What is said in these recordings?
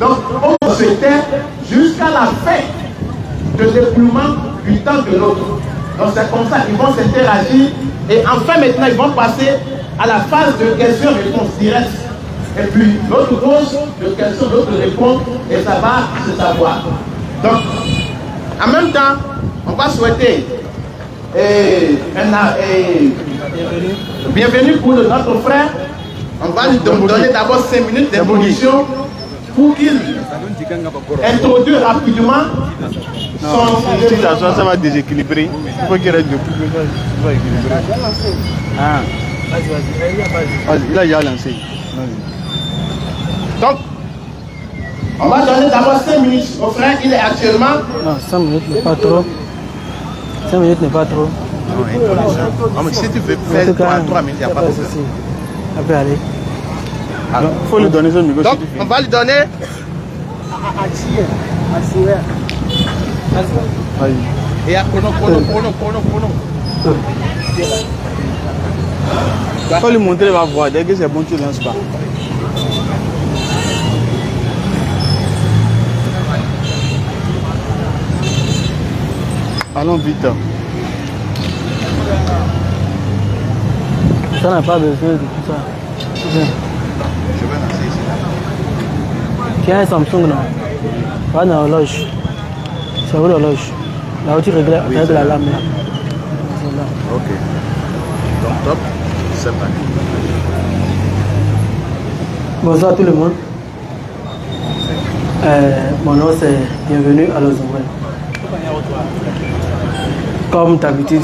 Donc, c'était jusqu'à la fin de déploiement du temps de l'autre. Donc, c'est comme ça qu'ils vont s'interagir. Et enfin, maintenant, ils vont passer à la phase de questions-réponses directes. Et puis, l'autre pose de questions, l'autre répond, et ça va se savoir. Donc, en même temps, on va souhaiter bienvenue pour notre frère. On va lui donner d'abord 5 minutes d'introduction pour qu'il introduise rapidement son... Ça va déséquilibrer. Il faut qu'il reste de plus. Ça va équilibrer. Ah. Vas-y. Il a déjà lancé. Donc, on va donner d'abord 5 minutes au frère. Il est actuellement... Non, 5 minutes n'est pas trop. 5 minutes n'est pas trop. Non, mais si tu veux faire 3 minutes, il n'y a pas de problème. Ça peut aller. Il faut lui donner son micro. Donc, on va lui donner... Et à Kono. Il faut lui montrer, il va voir. Dès que c'est bon, tu ne lances pas. Allons vite. Ça n'a pas besoin de tout ça. Je vais lancer ici. Tu as un Samsung, non? Va dans l'horloge. C'est où l'horloge? Là où tu règles la lame là. Ok. Donc top, c'est parti. Bonsoir tout le monde. Mon nom c'est Bienvenue à Lozongwen. Comme d'habitude,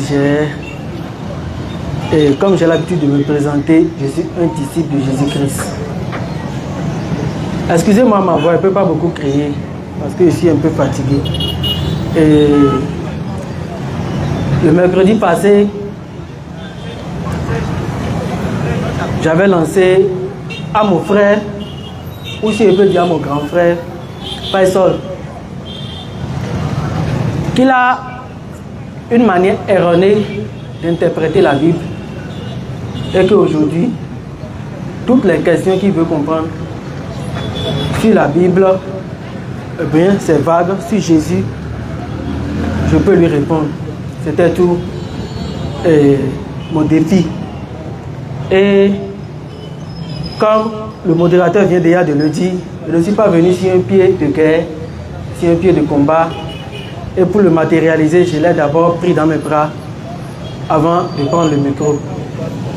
comme j'ai l'habitude de me présenter, je suis un disciple de Jésus-Christ. Excusez-moi, ma voix ne peut pas beaucoup crier parce que je suis un peu fatigué. Et le mercredi passé, j'avais lancé à mon frère, ou si je peux dire à mon grand frère, Faisal, qu'il a une manière erronée d'interpréter la Bible et qu'aujourd'hui, toutes les questions qu'il veut comprendre sur la Bible, eh bien, c'est vague. Sur Jésus, je peux lui répondre. C'était tout mon défi. Et comme le modérateur vient déjà de le dire, je ne suis pas venu sur un pied de guerre, sur un pied de combat. Et pour le matérialiser, je l'ai d'abord pris dans mes bras avant de prendre le micro.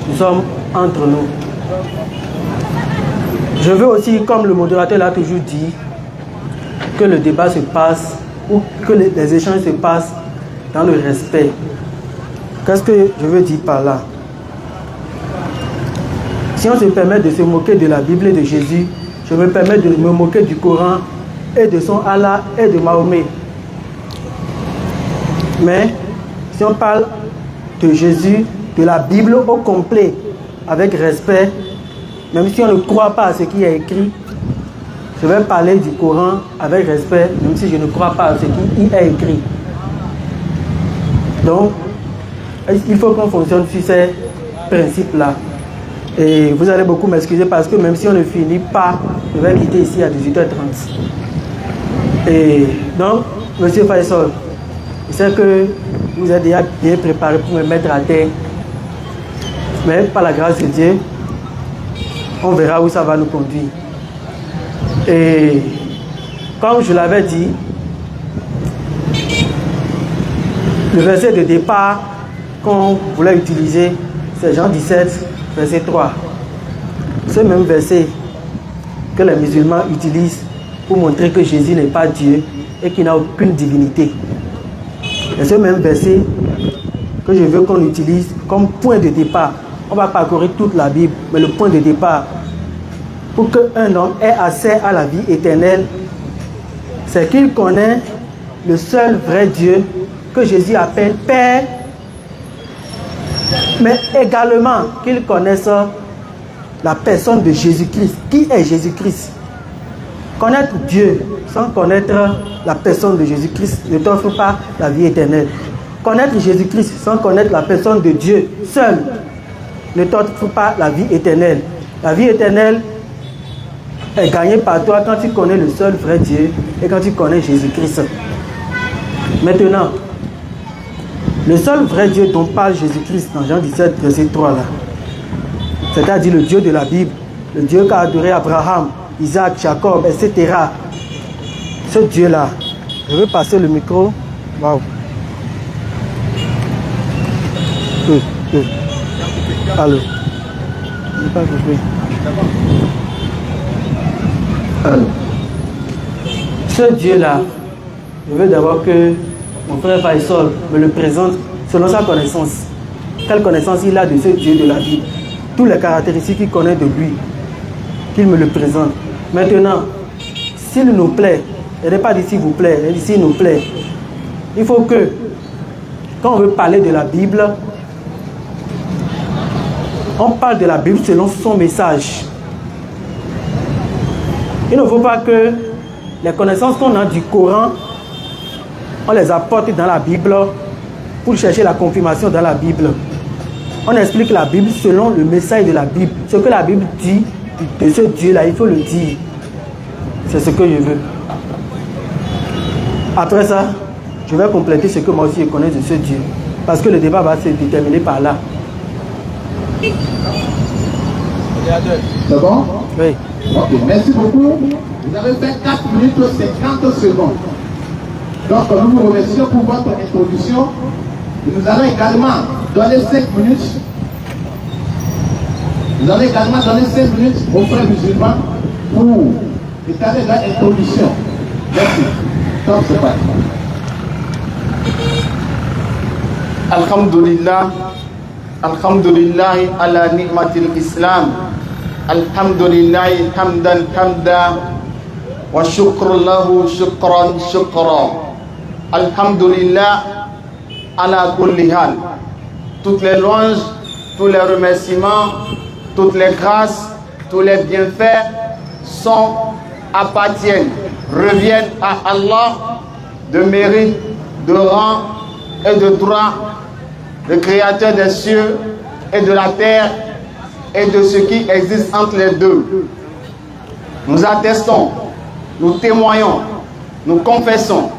Nous sommes entre nous. Je veux aussi, comme le modérateur l'a toujours dit, que le débat se passe ou que les échanges se passent dans le respect. Qu'est-ce que je veux dire par là? Si on se permet de se moquer de la Bible et de Jésus, je me permets de me moquer du Coran et de son Allah et de Mahomet. Mais si on parle de Jésus, de la Bible au complet, avec respect, même si on ne croit pas à ce qui est écrit, je vais parler du Coran avec respect, même si je ne crois pas à ce qui y est écrit. Donc, il faut qu'on fonctionne sur ces principes-là. Et vous allez beaucoup m'excuser parce que même si on ne finit pas, je vais quitter ici à 18h30. Et donc, Monsieur Faisal, je sais que vous êtes déjà bien préparé pour me mettre à terre. Mais par la grâce de Dieu, on verra où ça va nous conduire. Et comme je l'avais dit, le verset de départ qu'on voulait utiliser, c'est Jean 17, verset 3. Ce même verset que les musulmans utilisent pour montrer que Jésus n'est pas Dieu et qu'il n'a aucune divinité. Et ce même verset que je veux qu'on utilise comme point de départ. On va parcourir toute la Bible, mais le point de départ pour qu'un homme ait accès à la vie éternelle, c'est qu'il connaît le seul vrai Dieu que Jésus appelle Père, mais également qu'il connaisse la personne de Jésus-Christ. Qui est Jésus-Christ? Connaître Dieu sans connaître la personne de Jésus-Christ ne t'offre pas la vie éternelle. Connaître Jésus-Christ sans connaître la personne de Dieu seul ne t'offre pas la vie éternelle. La vie éternelle est gagné par toi quand tu connais le seul vrai Dieu et quand tu connais Jésus-Christ. Maintenant, le seul vrai Dieu dont parle Jésus-Christ dans Jean 17, verset 3 là, c'est-à-dire le Dieu de la Bible, le Dieu qu'a adoré Abraham, Isaac, Jacob, etc. Ce Dieu-là, je veux passer le micro. Waouh. Allô. Je n'ai pas compris. Allô. Ce Dieu-là, je veux d'abord que mon frère Faisal me le présente selon sa connaissance. Quelle connaissance il a de ce Dieu de la Bible? Toutes les caractéristiques qu'il connaît de lui, qu'il me le présente. Maintenant, s'il nous plaît, il n'est pas dit s'il vous plaît, il dit s'il nous plaît. Il faut que, quand on veut parler de la Bible, on parle de la Bible selon son message. Il ne faut pas que les connaissances qu'on a du Coran, on les apporte dans la Bible pour chercher la confirmation dans la Bible. On explique la Bible selon le message de la Bible. Ce que la Bible dit de ce Dieu-là, il faut le dire. C'est ce que je veux. Après ça, je vais compléter ce que moi aussi je connais de ce Dieu. Parce que le débat va se déterminer par là. C'est bon? Oui. Ok, merci beaucoup. Vous avez fait 4 minutes 50 secondes. Donc, nous vous remercions pour votre introduction. Nous allons également donner 5 minutes. Nous allons également donner 5 minutes aux frères musulmans pour étaler leur introduction. Merci. Donc, c'est parti. Alhamdulillah. Alhamdulillah ala ni'matil Islam. Alhamdulillah hamdan hamda. Wa shukru lahu shukran shukra. Alhamdulillah ala kulli hal. Toutes les louanges, tous les remerciements, toutes les grâces, tous les bienfaits appartiennent, reviennent à Allah de mérite, de rang et de droit, le créateur des cieux et de la terre et de ce qui existe entre les deux. Nous attestons, nous témoignons, nous confessons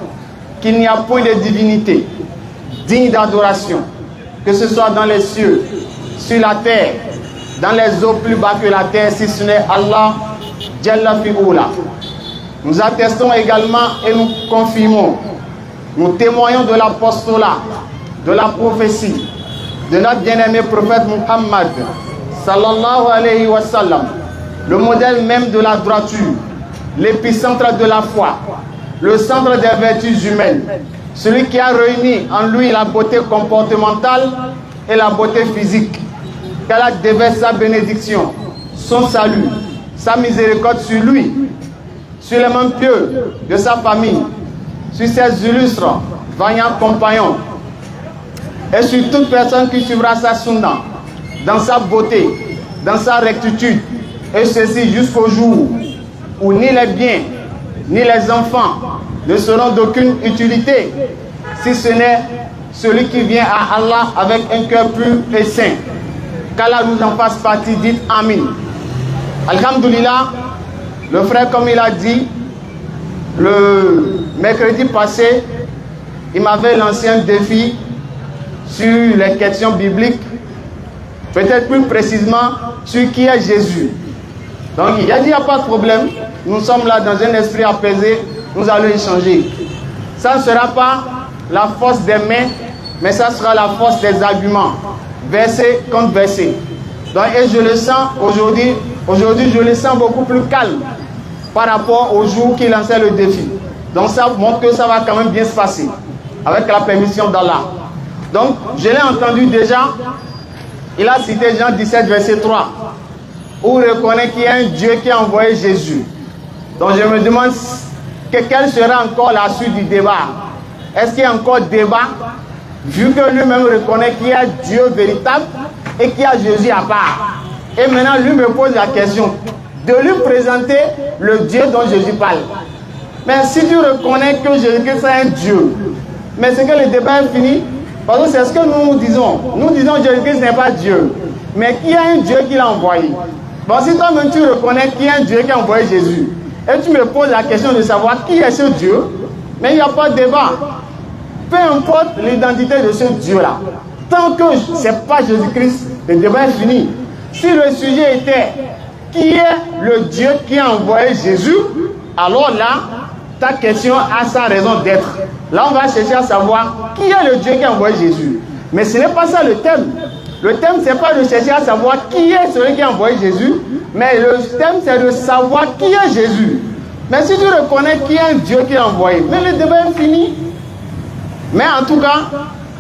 qu'il n'y a point de divinité digne d'adoration, que ce soit dans les cieux, sur la terre, dans les eaux plus bas que la terre, si ce n'est Allah, Jalla fi'oula. Nous attestons également et nous confirmons, nous témoignons de l'apostolat, de la prophétie, de notre bien-aimé prophète Muhammad, sallallahu alayhi wa sallam, le modèle même de la droiture, l'épicentre de la foi, le centre des vertus humaines, celui qui a réuni en lui la beauté comportementale et la beauté physique. Qu'Allah déverse sa bénédiction, son salut, sa miséricorde sur lui, sur les membres pieux de sa famille, sur ses illustres, vaillants compagnons, et sur toute personne qui suivra sa sunna, dans sa beauté, dans sa rectitude, et ceci jusqu'au jour où ni les biens, ni les enfants ne seront d'aucune utilité, si ce n'est celui qui vient à Allah avec un cœur pur et saint. Qu'Allah nous en fasse partie, dites Amin. Alhamdulillah, le frère, comme il a dit, le mercredi passé, il m'avait lancé un défi sur les questions bibliques, peut-être plus précisément sur qui est Jésus. Donc il a dit, il n'y a pas de problème, nous sommes là dans un esprit apaisé, nous allons échanger. Ça ne sera pas la force des mains, mais ça sera la force des arguments, verset contre verset. Donc, et je le sens aujourd'hui, je le sens beaucoup plus calme par rapport au jour qu'il lançait le défi. Donc ça montre que ça va quand même bien se passer, avec la permission d'Allah. Donc, je l'ai entendu déjà, il a cité Jean 17, verset 3, où il reconnaît qu'il y a un Dieu qui a envoyé Jésus. Donc je me demande quelle sera encore la suite du débat. Est-ce qu'il y a encore débat, vu que lui-même reconnaît qu'il y a Dieu véritable et qu'il y a Jésus à part. Et maintenant, lui me pose la question de lui présenter le Dieu dont Jésus parle. Mais si tu reconnais que Jésus-Christ est un Dieu, mais c'est que le débat est fini, parce que c'est ce que nous disons. Nous disons que Jésus-Christ n'est pas Dieu, mais qu'il y a un Dieu qui l'a envoyé. Bon, si toi-même tu reconnais qu'il y a un Dieu qui a envoyé Jésus, et tu me poses la question de savoir qui est ce Dieu, mais il n'y a pas de débat. Peu importe l'identité de ce Dieu-là, tant que ce n'est pas Jésus-Christ, le débat est fini. Si le sujet était qui est le Dieu qui a envoyé Jésus, alors là, ta question a sa raison d'être. Là, on va chercher à savoir qui est le Dieu qui a envoyé Jésus. Mais ce n'est pas ça le thème. Le thème, ce n'est pas de chercher à savoir qui est celui qui a envoyé Jésus, mais le thème, c'est de savoir qui est Jésus. Mais si tu reconnais qui est un Dieu qui a envoyé, mais le débat est fini. Mais en tout cas,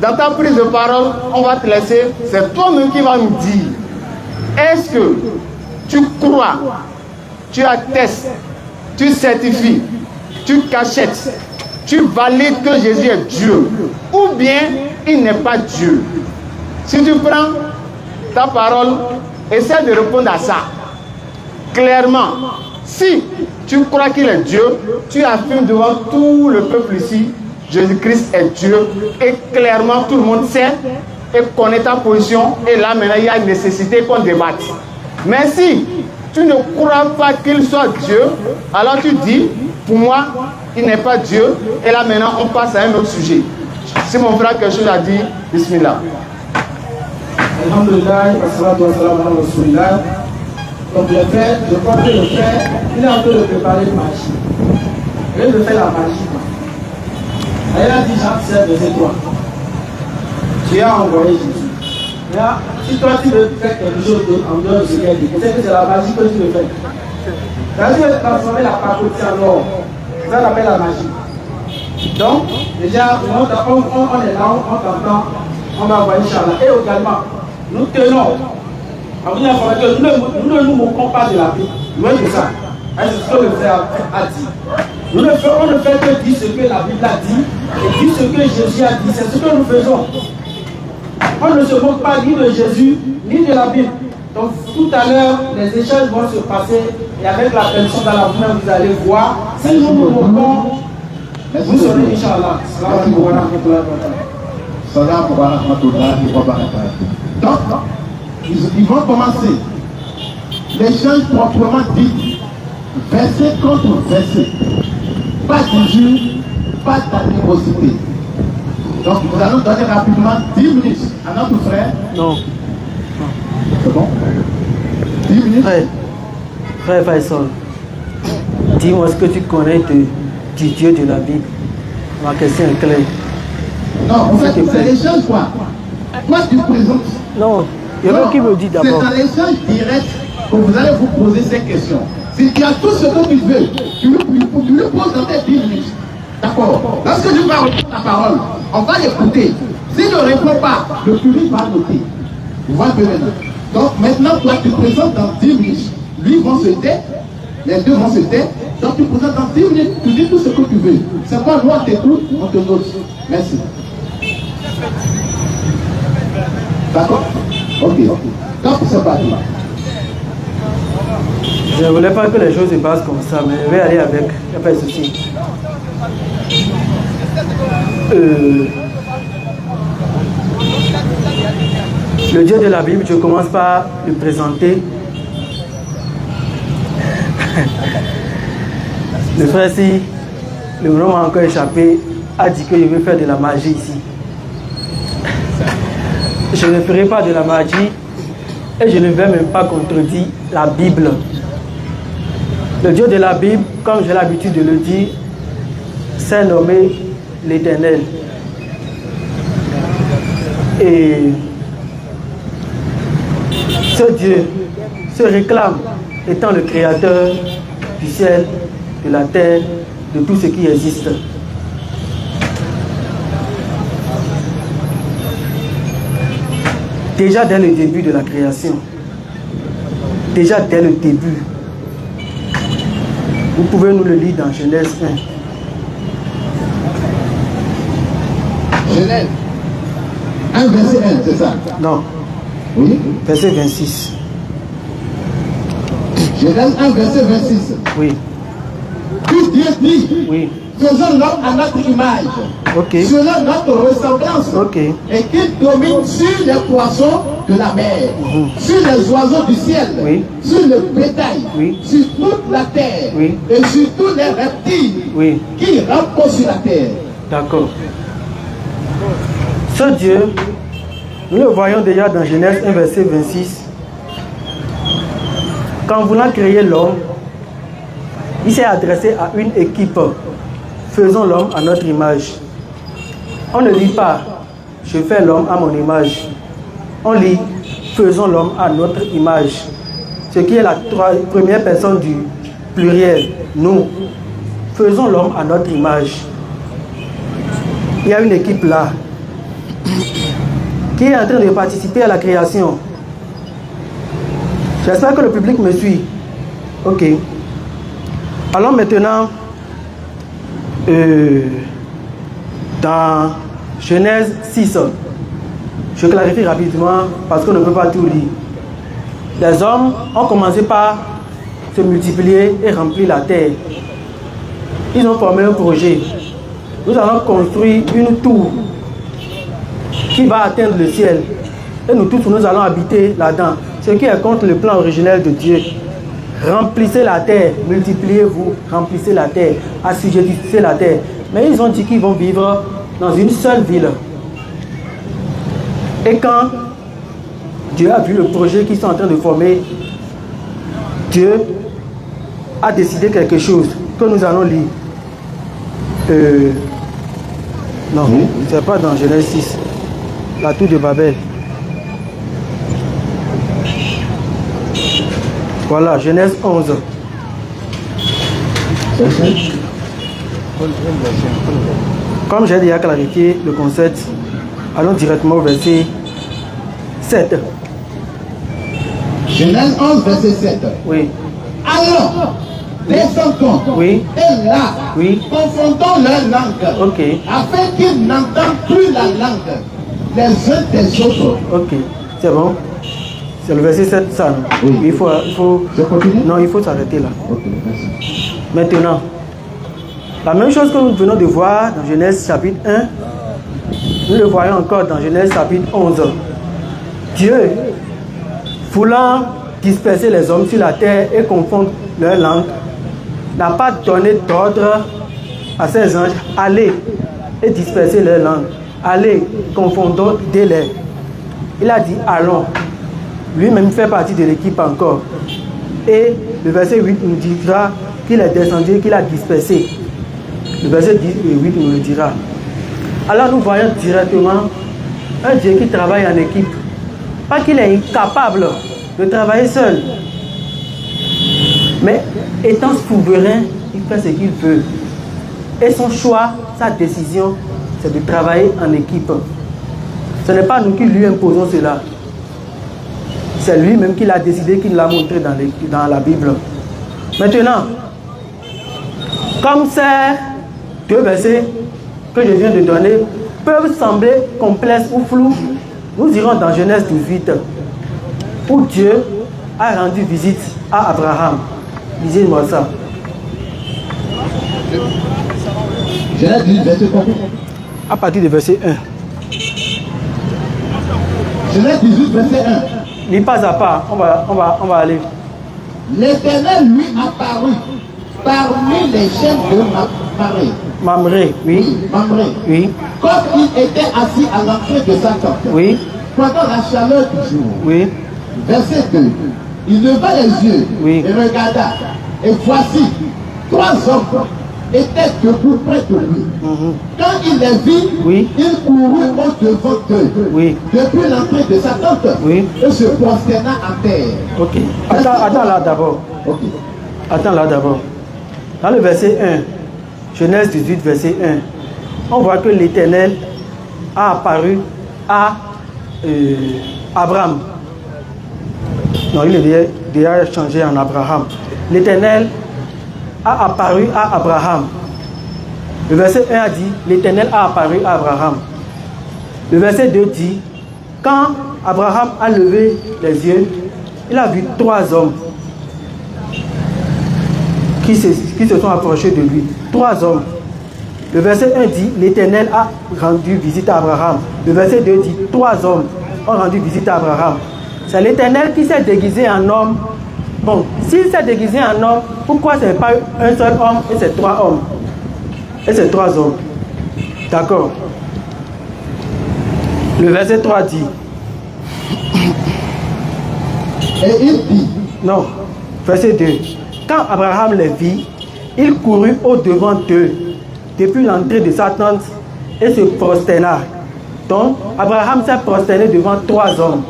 dans ta prise de parole, on va te laisser. C'est toi-même qui vas nous dire. Est-ce que tu crois, tu attestes, tu certifies, tu cachettes, tu valides que Jésus est Dieu, ou bien il n'est pas Dieu? Si tu prends ta parole, essaie de répondre à ça. Clairement, si tu crois qu'il est Dieu, tu affirmes devant tout le peuple ici, Jésus-Christ est Dieu, et clairement tout le monde sait et connaît ta position, et là maintenant il y a une nécessité qu'on débatte. Mais si tu ne crois pas qu'il soit Dieu, alors tu dis, pour moi, il n'est pas Dieu, et là maintenant on passe à un autre sujet. Si mon frère a quelque chose à dire, bismillah. Alhamdulillah, wassalatu wassalamu ala rasulillah. Donc le frère, je crois que le frère, il est en train de préparer une magie. Il veut faire la magie. Il a dit Jean 17, verset 3. Tu as envoyé Jésus. Là, si toi tu veux faire quelque chose en dehors de ce qu'elle dit, c'est que c'est la magie que tu veux faire. C'est-à-dire que tu veux transformer la pacotille en or. Ça s'appelle la magie. Donc, déjà, on est là, on t'entend, on va envoyer Inch'Allah. Et également, nous tenons à vous informer que nous ne nous moquons pas de la Bible. Loin de ça. C'est ce que le frère a dit. On ne fait que dire ce que la Bible a dit et dire ce que Jésus a dit. C'est ce que nous faisons. On ne se moque pas ni de Jésus ni de la Bible. Donc tout à l'heure, les échanges vont se passer et avec la permission dans la main, vous allez voir. Si nous nous moquons, vous serez Inch'Allah. Donc, ils vont commencer l'échange proprement dit, verset contre verset. Pas d'usure, pas d'animosité. Donc nous allons donner rapidement 10 minutes à notre frère. Non. C'est bon? 10 minutes. Frère Faisal, dis-moi ce que tu connais du Dieu de la Bible. Ma question est claire. Non, en fait, c'est l'échange quoi? Toi tu présentes. Non, il y a qui me dit d'abord. C'est dans l'échange direct que vous allez vous poser ces questions. Si tu as tout ce que tu veux, tu le poses dans tes 10 minutes. D'accord? Lorsque tu parles ta parole, on va l'écouter. S'il ne répond pas, le public va noter. Vous voyez maintenant. Donc maintenant, toi tu présentes dans 10 minutes. Lui vont se taire, les deux vont se taire. Donc tu présentes dans 10 minutes, tu dis tout ce que tu veux. C'est quoi, nous on t'écoute, on te note. Merci. D'accord? Ok. Donc c'est parti. Je ne voulais pas que les choses se passent comme ça, mais je vais aller avec. Il n'y a pas de souci. Le Dieu de la Bible, je commence par le présenter. Le frère, si le nom m'a encore échappé, a dit que je veux faire de la magie ici. Je ne ferai pas de la magie et je ne vais même pas contredire la Bible. Le Dieu de la Bible, comme j'ai l'habitude de le dire, c'est nommé l'Éternel. Et ce Dieu se réclame étant le créateur du ciel, de la terre, de tout ce qui existe. Déjà dès le début de la création, déjà dès le début, vous pouvez nous le lire dans Genèse 1. Genèse 1, verset 1, c'est ça? Non. Oui. Verset 26. Genèse 1, verset 26. Oui. Toute Dieu dit, Oui. faisons l'homme à notre image, Ok. selon notre ressemblance, Ok. et qu'il domine sur les poissons de la mer, sur les oiseaux du ciel, Oui. sur le bétail, Oui. sur toute la terre, Oui. et sur tous les reptiles Oui. qui rampent sur la terre. D'accord. Ce Dieu, nous le voyons déjà dans Genèse 1, verset 26. Quand voulant créer l'homme, il s'est adressé à une équipe. Faisons l'homme à notre image. On ne lit pas, je fais l'homme à mon image. On lit, faisons l'homme à notre image. Ce qui est la première personne du pluriel, nous. Faisons l'homme à notre image. Il y a une équipe là qui est en train de participer à la création. J'espère que le public me suit. Ok. Allons maintenant dans Genèse 6. Je clarifie rapidement parce qu'on ne peut pas tout lire. Les hommes ont commencé par se multiplier et remplir la terre. Ils ont formé un projet. Nous allons construire une tour qui va atteindre le ciel. Et nous tous, nous allons habiter là-dedans. Ce qui est contre le plan originel de Dieu. Remplissez la terre, multipliez-vous, remplissez la terre, assujettissez la terre. Mais ils ont dit qu'ils vont vivre dans une seule ville. Et quand Dieu a vu le projet qu'ils sont en train de former, Dieu a décidé quelque chose que nous allons lire. Non, ce n'est pas dans Genèse 6. La tour de Babel. Voilà, Genèse 11. Comme j'ai déjà clarifié le concept, allons directement au verset 7. Genèse 11, verset 7. Oui, Alors, descendons, oui, et là, oui. confondons leur langue, Ok, afin qu'ils n'entendent plus la langue les uns des autres. ok, c'est bon. C'est le verset 7, ça. Non? Oui. Il faut... Je continue? Non, il faut s'arrêter là. Ok, merci. Maintenant, la même chose que nous venons de voir dans Genèse chapitre 1, nous le voyons encore dans Genèse chapitre 11. Dieu, voulant disperser les hommes sur la terre et confondre leur langue, n'a pas donné d'ordre à ses anges, allez et disperser leur langue, allez, confondons-les. Il a dit, allons. Lui-même fait partie de l'équipe encore. Et le verset 8 nous dira qu'il est descendu, qu'il a dispersé. Le verset 8 nous le dira. Alors nous voyons directement un Dieu qui travaille en équipe. Pas qu'il est incapable de travailler seul. Mais étant souverain, il fait ce qu'il veut. Et son choix, sa décision, c'est de travailler en équipe. Ce n'est pas nous qui lui imposons cela. C'est lui-même qui l'a décidé, qui l'a montré dans la Bible. Maintenant, comme ces deux versets que je viens de donner peuvent sembler complexes ou flous, nous irons dans Genèse 18, où Dieu a rendu visite à Abraham. Lisez-moi ça. Genèse 18, verset combien? À partir du verset 1. Genèse 18, verset 1. Lis pas à pas, on va aller. L'Éternel lui apparut parmi les chaînes de Mamré. Mamré, oui. Mamré. Oui, Comme il était assis à l'entrée de sa tente, oui, pendant la chaleur du jour. oui, Verset 2. Il leva les yeux Oui. et regarda. Et voici, 3 hommes étaient debout près de lui. Quand il les vit, Oui. il courut au-devant d'eux, Oui. depuis l'entrée de sa tente, Oui. et se prosterna à terre. ok. Attends là d'abord. Ok. Attends là d'abord. Dans le verset 1, Genèse 18, verset 1, on voit que l'Éternel a apparu à Abraham. Non, il est déjà changé en Abraham. L'Éternel a apparu à Abraham. Le verset 1 a dit, l'Éternel a apparu à Abraham. Le verset 2 dit, quand Abraham a levé les yeux, il a vu 3 hommes. qui se sont approchés de lui. 3 hommes. Le verset 1 dit, l'Éternel a rendu visite à Abraham. Le verset 2 dit, 3 hommes ont rendu visite à Abraham. C'est l'Éternel qui s'est déguisé en homme. Bon, s'il s'est déguisé en homme, pourquoi ce n'est pas un seul homme et c'est 3 hommes? Et c'est 3 hommes. D'accord. Le verset 3 dit. Et il dit. Non, verset 2. Quand Abraham les vit, il courut au-devant d'eux, depuis l'entrée de sa tente, et se prosterna. Donc, Abraham s'est prosterné devant 3 hommes,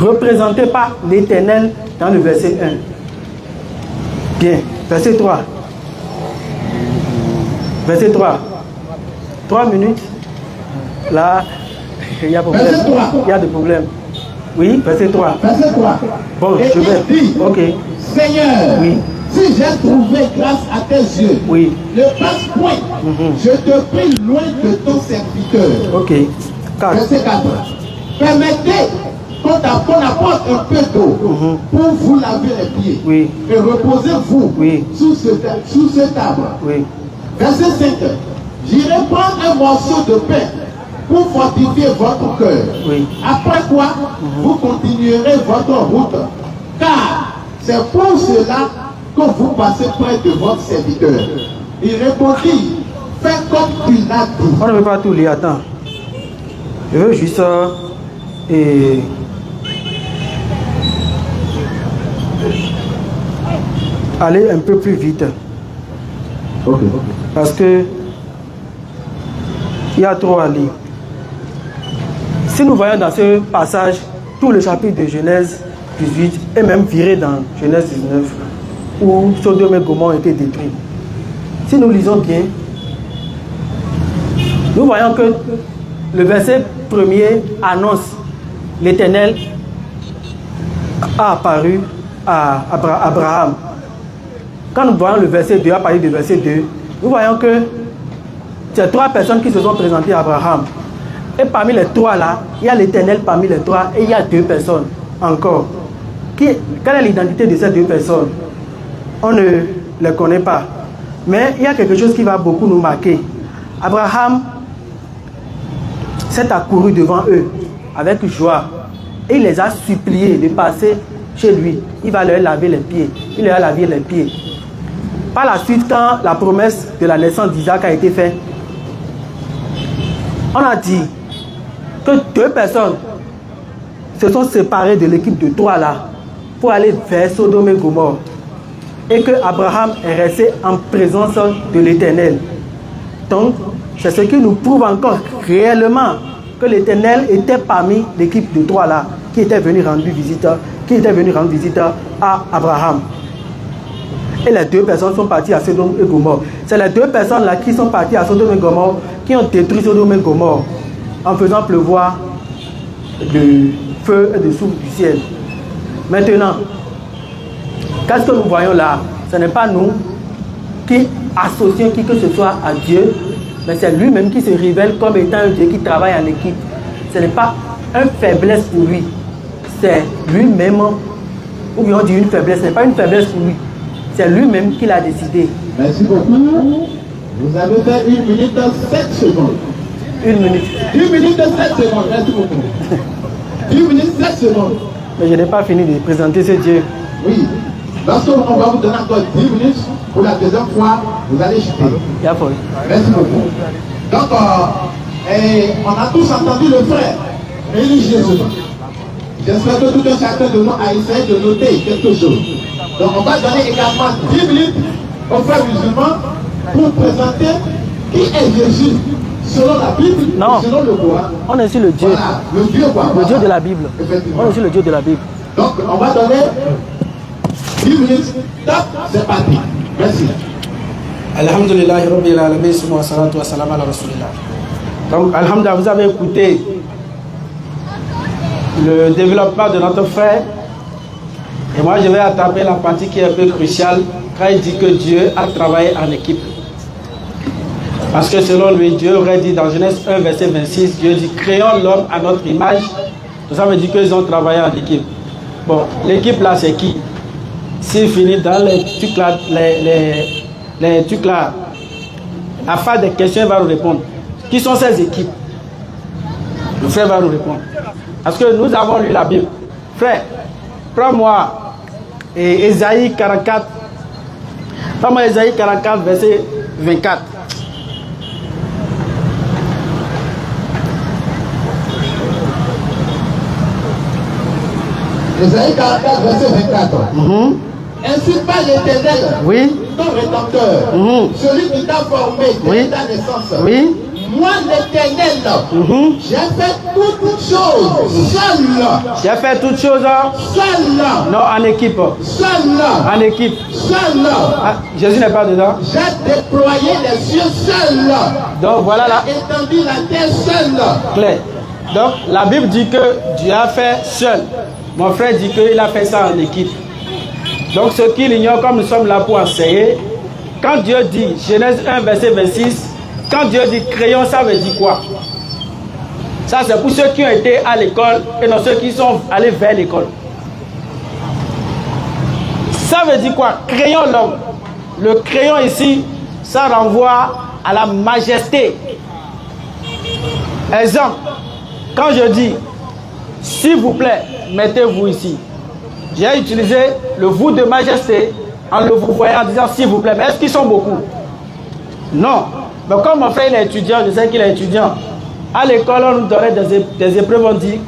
représentés par l'Éternel dans le verset 1. Bien, verset 3. Verset 3. 3 minutes. Là, il y a problème. Verset 3. Il y a des problèmes. Oui, verset 3. Verset 3. Bon, et je vais. il dit, Ok. Seigneur, Oui. si j'ai trouvé grâce à tes yeux, Oui. ne passe point. Je te prie loin de ton serviteur. Ok. 4. Verset 4. Permettez qu'on apporte un peu d'eau pour vous laver les pieds. Oui. Et reposez-vous Oui. sous cet arbre. Oui. Verset 5. J'irai prendre un morceau de pain pour fortifier votre cœur. Oui. Après quoi, vous continuerez votre route. Car c'est pour cela que vous passez près de votre serviteur. Il répondit, fais comme tu l'as dit. On ne veut pas tout lire, attends. Je veux juste aller un peu plus vite. Ok. Parce que il y a trop à lire. Si nous voyons dans ce passage tout le chapitre de Genèse 18 et même viré dans Genèse 19 où Sodome et Gomorrhe ont été détruits. Si nous lisons bien, nous voyons que le verset premier annonce l'Éternel a apparu à Abraham. Quand nous voyons le verset 2, à partir du verset 2, nous voyons que c'est 3 personnes qui se sont présentées à Abraham. Et parmi les 3 là, il y a l'Éternel parmi les 3 et il y a 2 personnes encore. Quelle est l'identité de ces 2 personnes? On ne les connaît pas. Mais il y a quelque chose qui va beaucoup nous marquer. Abraham s'est accouru devant eux avec joie et il les a suppliés de passer chez lui. Il va leur laver les pieds. Il leur a lavé les pieds. Par la suite, quand la promesse de la naissance d'Isaac a été faite, on a dit que 2 personnes se sont séparées de l'équipe de 3 là pour aller vers Sodome et Gomorrhe et que Abraham est resté en présence de l'Éternel. Donc, c'est ce qui nous prouve encore réellement que l'Éternel était parmi l'équipe de 3 là qui était venu rendre visite à Abraham. Et les 2 personnes sont parties à Sodome et Gomorrhe. C'est les 2 personnes là qui sont parties à Sodome et Gomorrhe qui ont détruit Sodome et Gomorrhe en faisant pleuvoir du feu et du souffle du ciel. Maintenant, qu'est-ce que nous voyons là? Ce n'est pas nous qui associons qui que ce soit à Dieu, mais c'est lui-même qui se révèle comme étant un Dieu qui travaille en équipe. Ce n'est pas une faiblesse pour lui, c'est lui-même, ou bien on dit une faiblesse, ce n'est pas une faiblesse pour lui, c'est lui-même qui l'a décidé. Merci beaucoup. Vous avez fait 1 minute 7 secondes. 1 minute. 1 minute 7 secondes, merci beaucoup. 1 minute 7 secondes. Mais je n'ai pas fini de présenter ce Dieu. Oui. Lorsqu'on va vous donner encore 10 minutes, pour la deuxième fois, vous allez chuter. Merci beaucoup. Donc, on a tous entendu le frère, Élie Jésus. J'espère que tout un chacun de nous a essayé de noter quelque chose. Donc, on va donner également 10 minutes aux frères musulmans pour présenter qui est Jésus selon la Bible, non. Selon le Coran. On est sur le Dieu. Voilà, le Dieu quoi. Le Dieu de la Bible. On est sur le Dieu de la Bible. Donc, on va donner 10 minutes. Top, c'est parti. Merci. Alhamdulillah, Rabbil Alamin, wa salatu wa salam ala Rasulillah. Donc, Alhamdulillah, vous avez écouté le développement de notre frère. Et moi, je vais attraper la partie qui est un peu cruciale quand il dit que Dieu a travaillé en équipe. Parce que selon lui, Dieu aurait dit dans Genèse 1, verset 26, Dieu dit, créons l'homme à notre image. Tout ça veut dire qu'ils ont travaillé en équipe. Bon, l'équipe là, c'est qui? s'il finit dans les trucs là, les trucs là, à faire des questions, il va nous répondre. Qui sont ces équipes? Le frère va nous répondre. Parce que nous avons lu la Bible. Frère, prends-moi Ésaïe 44. Prends-moi Ésaïe 44, verset 24. Ésaïe 44, verset 24. Ainsi parle l'Éternel, Oui. ton rédempteur, celui qui t'a formé dès ta naissance. Oui. Moi, l'Éternel, j'ai fait toutes choses seul. J'ai fait toutes choses Seul. non en équipe. Seul. En équipe. Seul. Ah, Jésus n'est pas dedans. J'ai déployé les cieux seul. Donc voilà là. J'ai étendu la terre seul. Clair. Donc la Bible dit que Dieu a fait seul. Mon frère dit qu'il a fait ça en équipe. Donc ce qu'il ignore, comme nous sommes là pour enseigner, quand Dieu dit, Genèse 1, verset 26, quand Dieu dit crayon, ça veut dire quoi? Ça c'est pour ceux qui ont été à l'école et non ceux qui sont allés vers l'école. Ça veut dire quoi? Crayon l'homme. Le crayon ici, ça renvoie à la majesté. Exemple, quand je dis, s'il vous plaît, mettez-vous ici. J'ai utilisé le vous de majesté en le vous voyant en disant s'il vous plaît. Mais est-ce qu'ils sont beaucoup? Non. Mais comme mon frère il est étudiant, je sais qu'il est étudiant. À l'école, on nous donnait des épreuves, on dit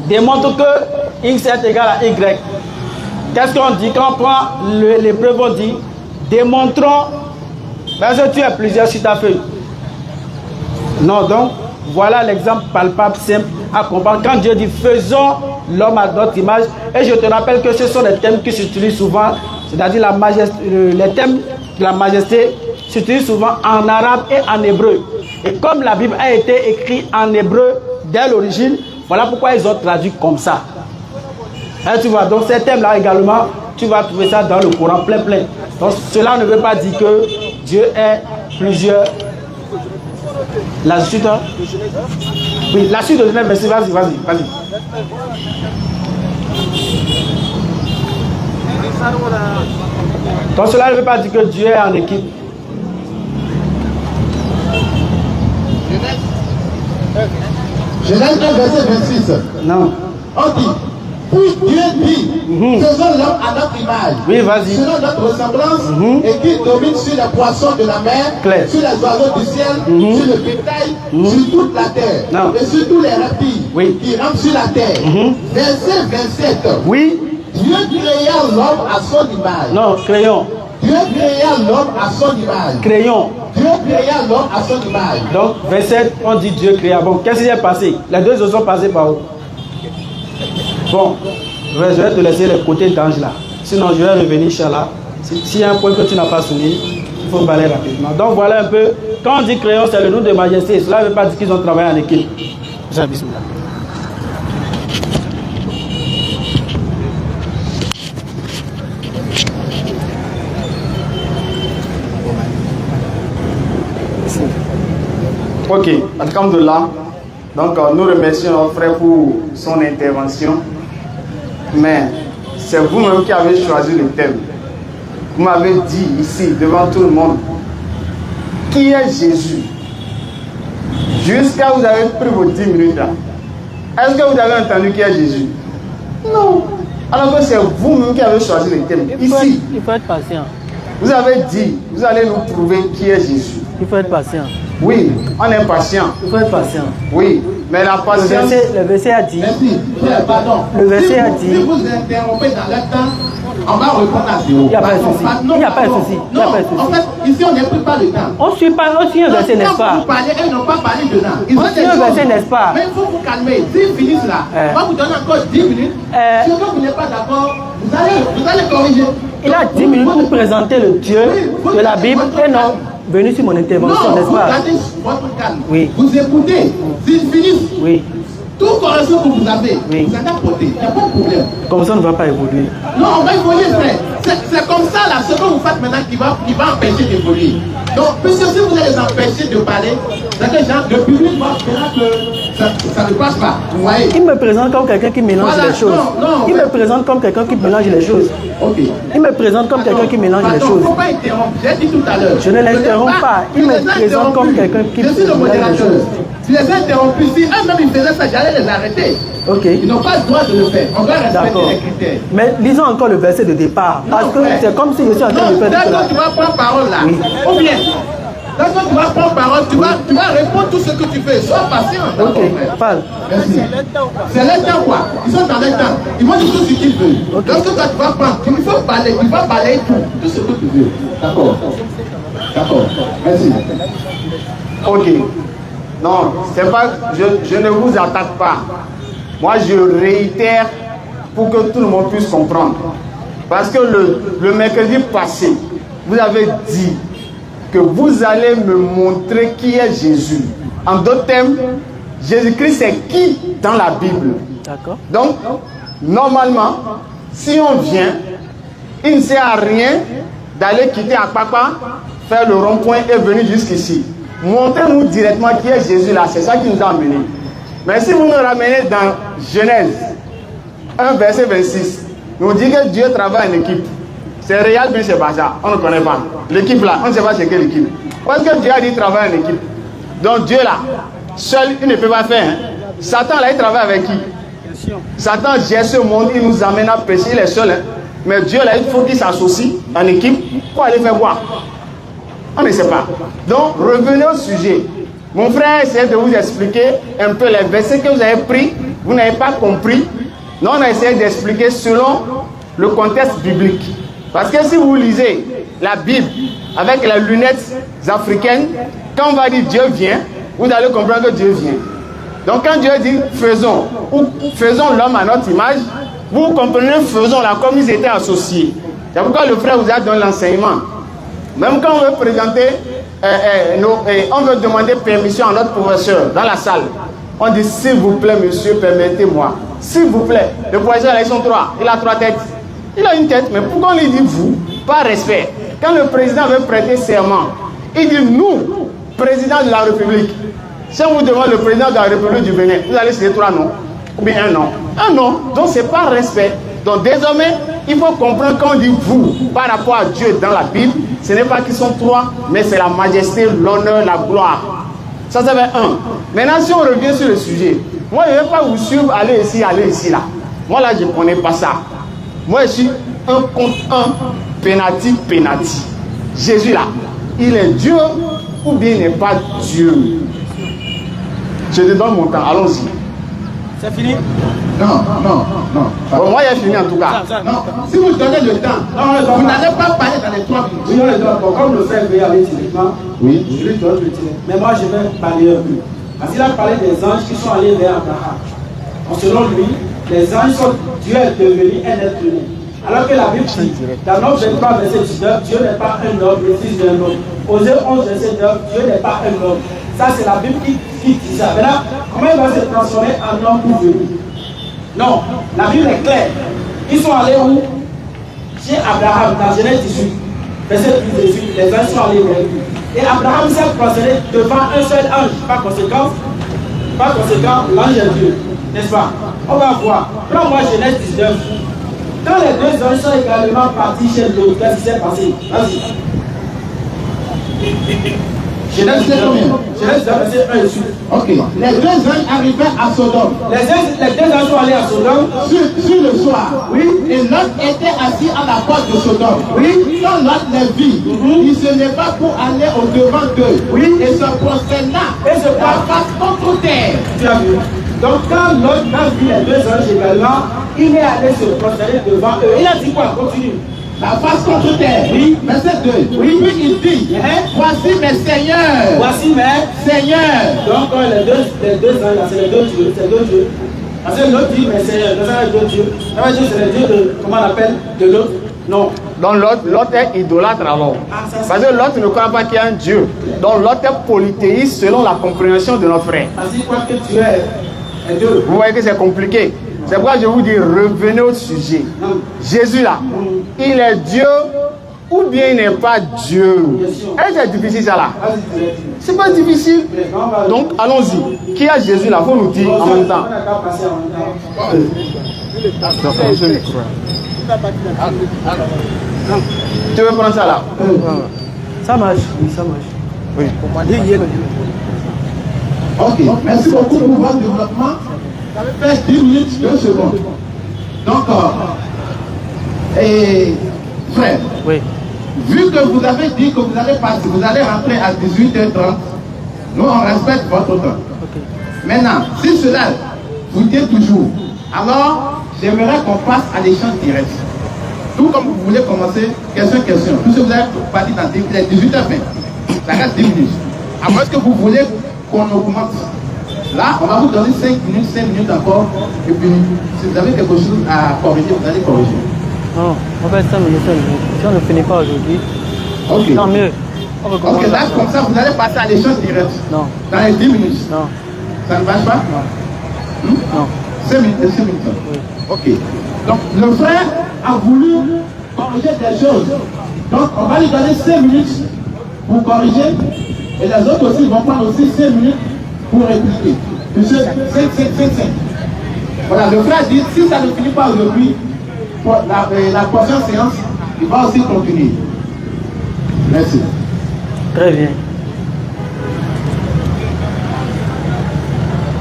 démontre que X est égal à Y. Qu'est-ce qu'on dit? Quand on prend l'épreuve, on dit démontrons. Parce que tu as plusieurs sur ta feuille. Non, donc voilà l'exemple palpable, simple à comprendre. Quand Dieu dit faisons l'homme à notre image, et je te rappelle que ce sont des thèmes qui s'utilisent souvent, c'est-à-dire la majesté, les thèmes de la majesté s'utilisent souvent en arabe et en hébreu. Et comme la Bible a été écrite en hébreu dès l'origine, voilà pourquoi ils ont traduit comme ça. Et tu vois, donc ces thèmes-là également, tu vas trouver ça dans le Coran plein. Donc cela ne veut pas dire que Dieu est plusieurs. La suite, hein? Oui, la suite de Genèse, merci, vas-y. Donc cela ne veut pas dire que Dieu est en équipe. Genèse 1, verset 26. Non. On dit, puis Dieu dit, faisons l'homme à notre image, Oui, vas-y. selon notre ressemblance, et qui domine sur les poissons de la mer, Claire. sur les oiseaux du ciel, sur le bétail, sur toute la terre, Non. et sur tous les reptiles Oui. qui rampent sur la terre. Verset 27. Oui. Dieu créa l'homme à son image. Non, crayon. Dieu créa l'homme à son image. Crayon. Dieu créa l'homme à son image. Donc, verset, on dit Dieu créa. Bon, qu'est-ce qui est passé? Les deux autres sont passés par où? Bon, je vais te laisser les côtés d'ange là. Sinon, je vais revenir, Inch'Allah. S'il y a un point que tu n'as pas souligné, il faut balayer rapidement. Donc, voilà un peu. Quand on dit crayon, c'est le nom de majesté. Cela ne veut pas dire qu'ils ont travaillé en équipe. Bismillah. Ok, alhamdoulilah. Donc nous remercions notre frère pour son intervention. Mais c'est vous-même qui avez choisi le thème. Vous m'avez dit ici, devant tout le monde, qui est Jésus? Jusqu'à vous avez pris vos 10 minutes là. Est-ce que vous avez entendu qui est Jésus? Non. Alors que c'est vous-même qui avez choisi le thème. Ici, Il faut être patient. vous avez dit, vous allez nous prouver qui est Jésus. Il faut être patient. Oui, on est patient. Il faut être patient. Oui, mais la patience... Le verset a dit. Merci. Frère, pardon. Le verset a Si dit. vous interrompez dans le temps, on va répondre à zéro. Il n'y a pas de Pardon, souci. pardon, Il n'y a pas de pardon. souci. Il n'y a Non, pas de souci. en fait, ici, on n'est plus pas le temps. On suit un verset, n'est-ce Quand pas? vous parlez, elles n'ont pas parlé dedans. Ils On ont suit des un choses. verset, n'est-ce pas? Mais il faut vous calmer. S'ils finissent là, on va vous donner encore 10 minutes. Si vous n'êtes pas d'accord, vous allez corriger. Il a 10 minutes pour présenter le Dieu de la Bible et non venu sur mon intervention, Non, n'est-ce vous pas? gardez votre calme. Oui. Vous écoutez. S'ils finissent, Oui. tout correction que vous avez, Oui. vous allez apporter. Il n'y a pas de problème. Comme ça, on ne va pas évoluer. Non, on va évoluer, frère. C'est comme ça, là, ce que vous faites maintenant qui va empêcher d'évoluer. Donc, puisque si vous allez les empêcher de parler, c'est que genre, le public va faire que ça ne passe pas. Vous voyez? Il me présente comme quelqu'un qui mélange Voilà, les choses. non, Il me présente comme quelqu'un qui mélange les choses. Ok. Il me présente comme quelqu'un qui mélange les Il ne choses. faut pas interrompre. J'ai dit tout à l'heure. Je ne l'interromps pas. Il me présente comme quelqu'un qui Je suis le mélange les modérateur. choses. Si les ai interrompus, si eux-mêmes ils faisaient ça, j'allais les arrêter. Ok. Ils n'ont pas le droit de le faire. On doit respecter D'accord. les critères. Mais lisons encore le verset de départ. Parce que frère. c'est comme si je suis en train de Non, faire tout d'accord, cela. tu vas prendre parole là. Oui. Ou bien, d'accord, tu vas prendre parole, tu vas répondre tout ce que tu fais. Sois patient. Ok, D'accord, frère. parle. Merci. C'est leur temps quoi. Ils sont dans leur temps. Ils vont dire tout ce qu'ils veulent. Ok. Lorsque toi tu vas prendre, il faut balayer, tu vas balayer tout ce que tu veux. D'accord. D'accord. Merci. Ok. Non, c'est pas, je ne vous attaque pas. Moi, je réitère pour que tout le monde puisse comprendre. Parce que le mercredi passé, vous avez dit que vous allez me montrer qui est Jésus. En d'autres termes, Jésus-Christ c'est qui dans la Bible. D'accord. Donc, normalement, si on vient, il ne sert à rien d'aller quitter Akpakpa, faire le rond-point et venir jusqu'ici. Montrez-nous directement qui est Jésus là, c'est ça qui nous a amenés. Mais si vous nous ramenez dans Genèse 1, verset 26, nous dit que Dieu travaille en équipe. C'est réel, mais c'est Baja, on ne connaît pas. L'équipe là, on ne sait pas c'est quelle équipe. Parce que Dieu a dit travailler en équipe. Donc Dieu là, seul, il ne peut pas faire. Hein. Satan là, il travaille avec qui? Satan gère ce monde, il nous amène à pécher, il est seul. Hein. Mais Dieu là, il faut qu'il s'associe en équipe pour aller faire quoi? On ne sait pas. Donc, revenez au sujet. Mon frère essaie de vous expliquer un peu les versets que vous avez pris. Vous n'avez pas compris. Non, on a essayé d'expliquer selon le contexte biblique. Parce que si vous lisez la Bible avec les lunettes africaines, quand on va dire Dieu vient, vous allez comprendre que Dieu vient. Donc, quand Dieu dit faisons, ou faisons l'homme à notre image, vous comprenez faisons là comme ils étaient associés. C'est pourquoi le frère vous a donné l'enseignement. Même quand on veut présenter, on veut demander permission à notre professeur dans la salle. On dit s'il vous plaît monsieur, permettez-moi. S'il vous plaît. Le professeur là, ils sont trois. Il a trois têtes. Il a une tête, mais pourquoi on lui dit vous? Par respect. Quand le président veut prêter serment, il dit nous, président de la République. Si on vous demande le président de la République du Bénin, vous allez citer trois noms. Ou bien un nom. Un nom. Donc c'est par respect. Donc désormais, il faut comprendre quand on dit vous par rapport à Dieu dans la Bible, ce n'est pas qu'ils sont trois, mais c'est la majesté, l'honneur, la gloire. Ça fait un. Maintenant, si on revient sur le sujet, moi je ne vais pas vous suivre, aller ici, là. Moi là, je ne connais pas ça. Moi je suis un contre un, pénati. Jésus là, il est Dieu ou bien il n'est pas Dieu? Je te donne mon temps, allons-y. C'est fini? Non. Bon, moi j'ai fini en tout cas. Non, si vous donnez le temps, vous n'allez pas parler dans les 3 minutes. Oui, on le donne. Bon, comme le frère veut aller typiquement, Oui. je lui donne le temps. Mais moi, je vais parler un peu. Parce qu'il a parlé des anges qui sont allés vers Abraham. Donc, selon lui, les anges sont, Dieu est devenu un être humain. Alors que la Bible dit, dans Nombre 23, verset 19, Dieu n'est pas un homme, le fils d'un homme. Osée 11, verset 9, Dieu n'est pas un homme. Ça, c'est la Bible qui dit ça. Maintenant, comment il va se transformer en homme pour venir? Non, la Bible est claire. Ils sont allés où? Chez Abraham, dans Genèse 18, verset 18, les anges sont allés vers lui. Et Abraham s'est prosterné devant un seul ange. Par conséquent, l'ange est Dieu. N'est-ce pas? On va voir. Prends-moi Genèse 19. Quand les deux anges sont également partis chez l'autre, qu'est-ce qui s'est passé? Vas-y. Genèse c'est combien? Genèse 19, verset 1 et suite. Ok. Les deux anges arrivaient à Sodome. Les deux anges sont allés à Sodome. Sur le soir. Oui. Et Lot était assis à la porte de Sodome. Oui. Quand Lot les vit, il se leva pour aller au devant d'eux. Oui. Et se prosterna. Et se face contre terre. Tu as vu? Donc quand Lot a vu les deux anges également, il est allé se prosterner devant eux. Il a dit quoi? Continue. La face contre terre. Oui. Verset 2. Oui. Puis il dit, voici mes seigneurs. Voici mes seigneurs. Donc les deux anges, c'est les deux dieux. C'est deux dieux. Parce que l'autre dit mes seigneurs. C'est les deux dieux. Ça veut dire c'est les dieux de, comment on appelle, de l'autre? Non. Donc l'autre est idolâtre alors. Parce que l'autre ne croit pas qu'il y a un Dieu. Donc l'autre est polythéiste selon la compréhension de notre frère. Parce qu'il croit que Dieu est Dieu. Vous voyez que c'est compliqué. C'est pourquoi je vous dis, revenez au sujet. Jésus là, il est Dieu ou bien il n'est pas Dieu. Est-ce que c'est difficile ça là? C'est pas difficile. Donc allons-y. Qui a Jésus là? Faut nous dire en même temps. Tu veux prendre ça là? Ça marche, oui, ça marche. Oui. Ok, merci beaucoup pour votre développement. Ça va faire 10 minutes, 2 secondes. Donc, frère, Oui. vu que vous avez dit que vous allez passer, vous allez rentrer à 18h30, nous on respecte votre temps. Ok. Maintenant, si cela vous dit toujours, alors j'aimerais qu'on passe à l'échange direct. Tout comme vous voulez commencer, question. Tout ce que vous avez parlé dans 18h20, ça reste 10 minutes. À moins que vous voulez qu'on augmente. Là, on va vous donner 5 minutes encore. Et puis, si vous avez quelque chose à corriger, vous allez corriger. Non, on va faire 5 minutes. Si on ne finit pas aujourd'hui, Ok. tant mieux. On recommence. Ok, là, comme ça, vous allez passer à l'échange direct. Non. Dans les 10 minutes. Non. Ça ne marche pas? Non. 5 minutes. Oui. Ok. Donc, le frère a voulu corriger des choses. Donc, on va lui donner 5 minutes pour corriger. Et les autres aussi vont prendre aussi 5 minutes pour répliquer. Monsieur, 5. Voilà, le frère dit, si ça ne finit pas aujourd'hui, pour la prochaine séance, il va aussi continuer. Merci. Très bien.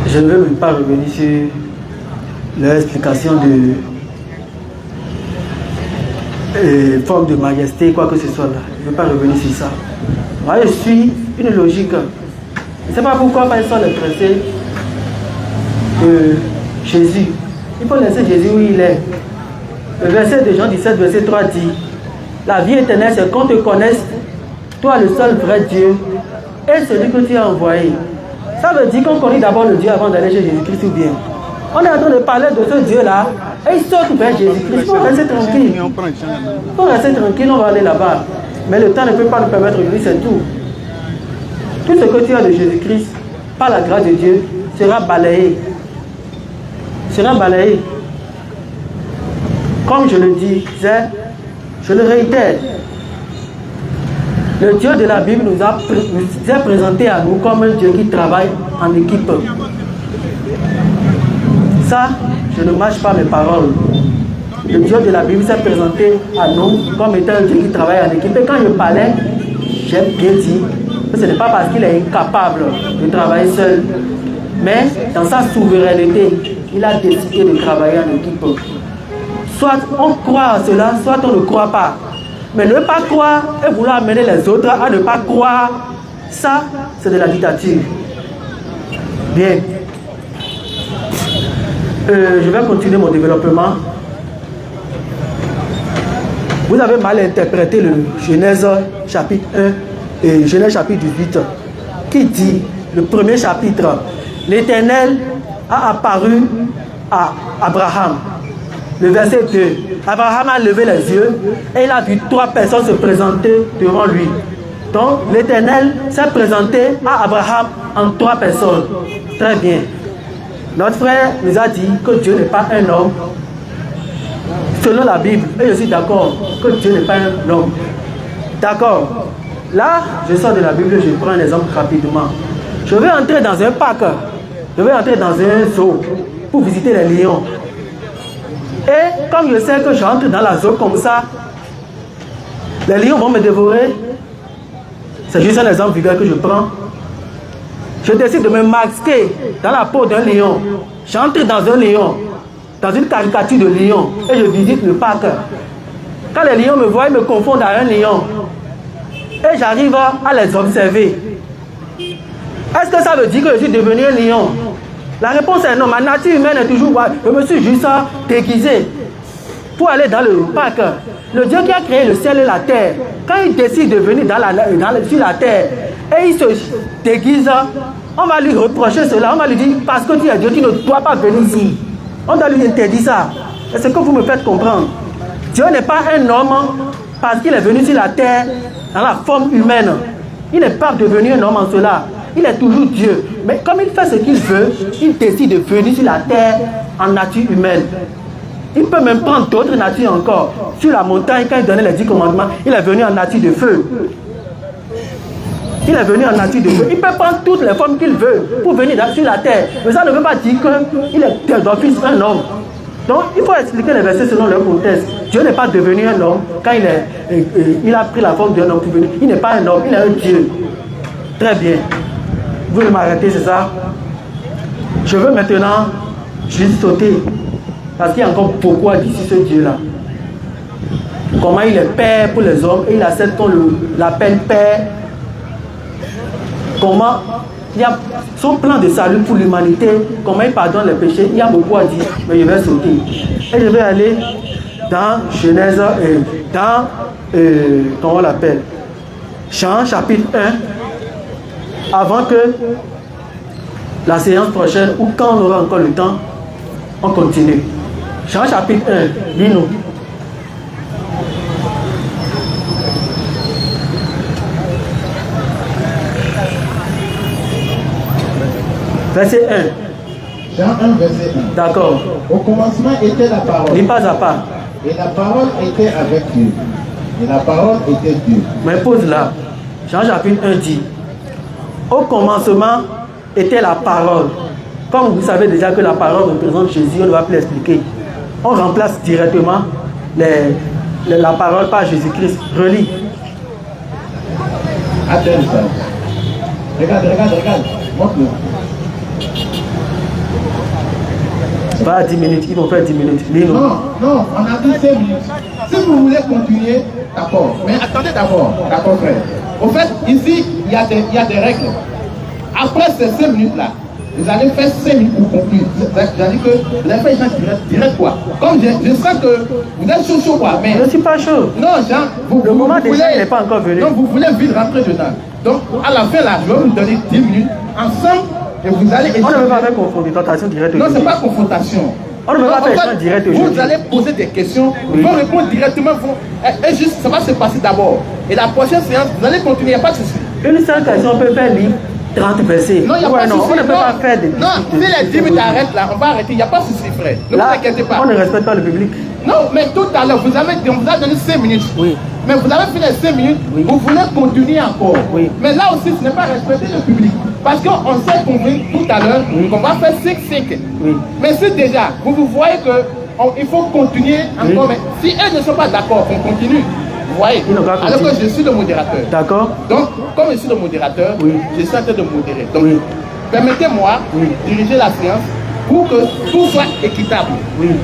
Je ne veux même pas revenir sur l'explication de forme de majesté, quoi que ce soit là. Je ne veux pas revenir sur ça. Moi, je suis une logique. Je ne sais pas pourquoi ils sont les pressés de Jésus. Il faut laisser Jésus où il est. Le verset de Jean 17, verset 3 dit: la vie éternelle, c'est qu'on te connaisse, toi le seul vrai Dieu, et celui que tu as envoyé. Ça veut dire qu'on connaît d'abord le Dieu avant d'aller chez Jésus-Christ ou bien. On est en train de parler de ce Dieu-là, et il saute vers Jésus-Christ. Il faut rester tranquille. Il faut rester tranquille, on va aller là-bas. Mais le temps ne peut pas nous permettre de lui, c'est tout. Tout ce que tu as de Jésus-Christ, par la grâce de Dieu, sera balayé. Sera balayé. Comme je le disais, je le réitère. Le Dieu de la Bible nous est présenté à nous comme un Dieu qui travaille en équipe. Ça, je ne mâche pas mes paroles. Le Dieu de la Bible s'est présenté à nous comme étant un Dieu qui travaille en équipe. Et quand je parlais, j'ai bien dit que ce n'est pas parce qu'il est incapable de travailler seul, mais dans sa souveraineté, il a décidé de travailler en équipe. Soit on croit à cela, soit on ne croit pas. Mais ne pas croire et vouloir amener les autres à ne pas croire, ça, c'est de la dictature. Bien. Je vais continuer mon développement. Vous avez mal interprété le Genèse chapitre 1 et Genèse chapitre 18 qui dit, le premier chapitre, l'Éternel a apparu à Abraham. Le verset 2, Abraham a levé les yeux et il a vu 3 personnes se présenter devant lui. Donc l'Éternel s'est présenté à Abraham en 3 personnes. Très bien. Notre frère nous a dit que Dieu n'est pas un homme. Selon la Bible, et je suis d'accord que Dieu n'est pas un homme. D'accord. Là, je sors de la Bible, je prends un exemple rapidement. Je vais entrer dans un parc. Je vais entrer dans un zoo pour visiter les lions. Et comme je sais que j'entre dans la zone comme ça, les lions vont me dévorer. C'est juste un exemple vulgaire que je prends. Je décide de me masquer dans la peau d'un lion. J'entre dans un lion, dans une caricature de lion, et je visite le parc. Quand les lions me voient, ils me confondent à un lion. Et j'arrive à les observer. Est-ce que ça veut dire que je suis devenu un lion? La réponse est non. Ma nature humaine est toujours... Je me suis juste déguisé pour aller dans le parc. Le Dieu qui a créé le ciel et la terre, quand il décide de venir sur la terre et il se déguise, on va lui reprocher cela. On va lui dire, parce que tu es Dieu, tu ne dois pas venir ici. On doit lui interdire ça. C'est ce que vous me faites comprendre. Dieu n'est pas un homme parce qu'il est venu sur la terre dans la forme humaine. Il n'est pas devenu un homme en cela. Il est toujours Dieu. Mais comme il fait ce qu'il veut, il décide de venir sur la terre en nature humaine. Il peut même prendre d'autres natures encore. Sur la montagne, quand il donnait les 10 commandements, il est venu en nature de feu. Il est venu en nature de feu. Il peut prendre toutes les formes qu'il veut pour venir sur la terre. Mais ça ne veut pas dire qu'il est d'office un homme. Donc, il faut expliquer les versets selon leur contexte. Dieu n'est pas devenu un homme quand il a pris la forme d'un homme pour venir. Il n'est pas un homme, il est un Dieu. Très bien. Vous voulez m'arrêter, c'est ça? Je veux maintenant juste sauter. Parce qu'il y a encore beaucoup à dire sur ce Dieu-là. Comment il est père pour les hommes et il accepte qu'on l'appelle père. Comment il y a son plan de salut pour l'humanité, comment il pardonne les péchés, il y a beaucoup à dire, mais je vais sauter. Et je vais aller dans Genèse, comment on l'appelle, Jean chapitre 1, avant que la séance prochaine, ou quand on aura encore le temps, on continue. Jean chapitre 1, dis-nous. Verset 1. Jean 1, verset 1. D'accord. Au commencement était la parole. Lis pas à pas. Et la parole était avec Dieu. Et la parole était Dieu. Mais pause là. Jean chapitre 1 dit, au commencement était la parole. Comme vous savez déjà que la parole représente Jésus, on ne va plus l'expliquer. On remplace directement la parole par Jésus-Christ. Relis. Attends ça. Regarde. Montre-le. Pas à 10 minutes, ils vont faire 10 minutes. Lis-nous. Non, on a dit 5 minutes. Si vous voulez continuer, d'accord. Mais attendez d'abord, d'accord frère. Au fait, ici, il y a des règles. Après ces 5 minutes-là, vous allez faire 5 minutes pour conclure. C'est-à-dire que vous allez faire direct quoi. Comme je sens que vous êtes chaud quoi, mais... Je ne suis pas chaud. Non, Jean, le moment déjà n'est pas encore venu. Non, vous voulez vite rentrer dedans. Donc, à la fin là, je vais vous donner 10 minutes ensemble et vous allez... On ne veut pas faire confrontation directe. Non, ce n'est pas confrontation. On ne veut pas faire échange direct aujourd'hui. Vous allez poser des questions, vous allez répondre directement. Et juste, ça va se passer d'abord. Et la prochaine séance, vous allez continuer, il n'y a pas de souci. Une seule question, on peut faire lire 30 versets. Non, il n'y a pas de souci. On ne peut pas faire des... Non, si les 10 minutes arrêtent là, on va arrêter, il n'y a pas de souci, frère. Ne vous inquiétez pas. On ne respecte pas le public. Non, mais tout à l'heure, on vous a donné 5 minutes. Oui. Mais vous avez fait les 5 minutes, oui. Vous voulez continuer encore. Oui. Mais là aussi, ce n'est pas respecter le public. Parce qu'on s'est convenu tout à l'heure qu'on va faire 5-5. Oui. Mais si déjà, vous voyez qu'il faut continuer encore, mais si elles ne sont pas d'accord, on continue. Vous voyez, alors que je suis le modérateur. D'accord. Donc, comme je suis le modérateur, je suis en train de modérer. Donc, permettez-moi de diriger la séance pour que tout soit équitable.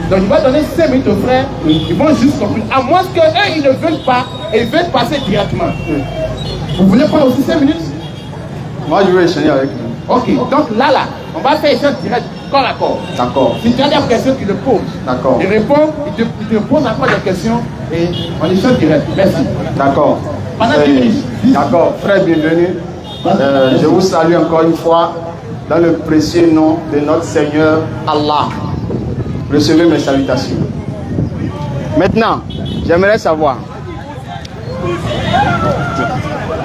Donc, je vais donner 5 minutes aux frères, ils vont juste conclure. À moins qu'eux, ils ne veulent pas, et ils veulent passer directement. Vous voulez prendre aussi 5 minutes? Moi, je vais échanger avec lui. Ok, donc là, on va faire échange direct, corps à corps. D'accord. Si tu as des questions, tu le poses. D'accord. Il répond, il te pose encore des questions et on échange direct. Merci. D'accord. Pendant 10 minutes. D'accord, frère, bienvenue. Je vous salue encore une fois dans le précieux nom de notre Seigneur Allah. Recevez mes salutations. Maintenant, j'aimerais savoir.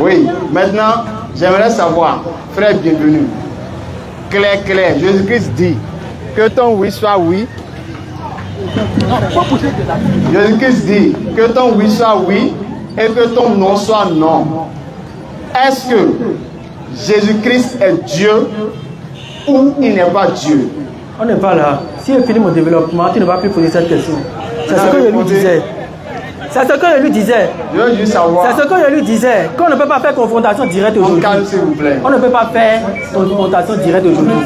Oui, maintenant, j'aimerais savoir, frère, bienvenue. Clair, Jésus-Christ dit que ton oui soit oui. Jésus-Christ dit que ton oui soit oui et que ton non soit non. Est-ce que Jésus-Christ est Dieu ou il n'est pas Dieu? On n'est pas là. Si je finis mon développement, tu ne vas plus poser cette question. C'est ce que je lui disais. C'est ce que je lui disais. Je veux juste savoir. C'est ce que je lui disais. Qu'on ne peut pas faire confrontation directe aujourd'hui. Calme, s'il vous plaît. On ne peut pas faire confrontation directe aujourd'hui.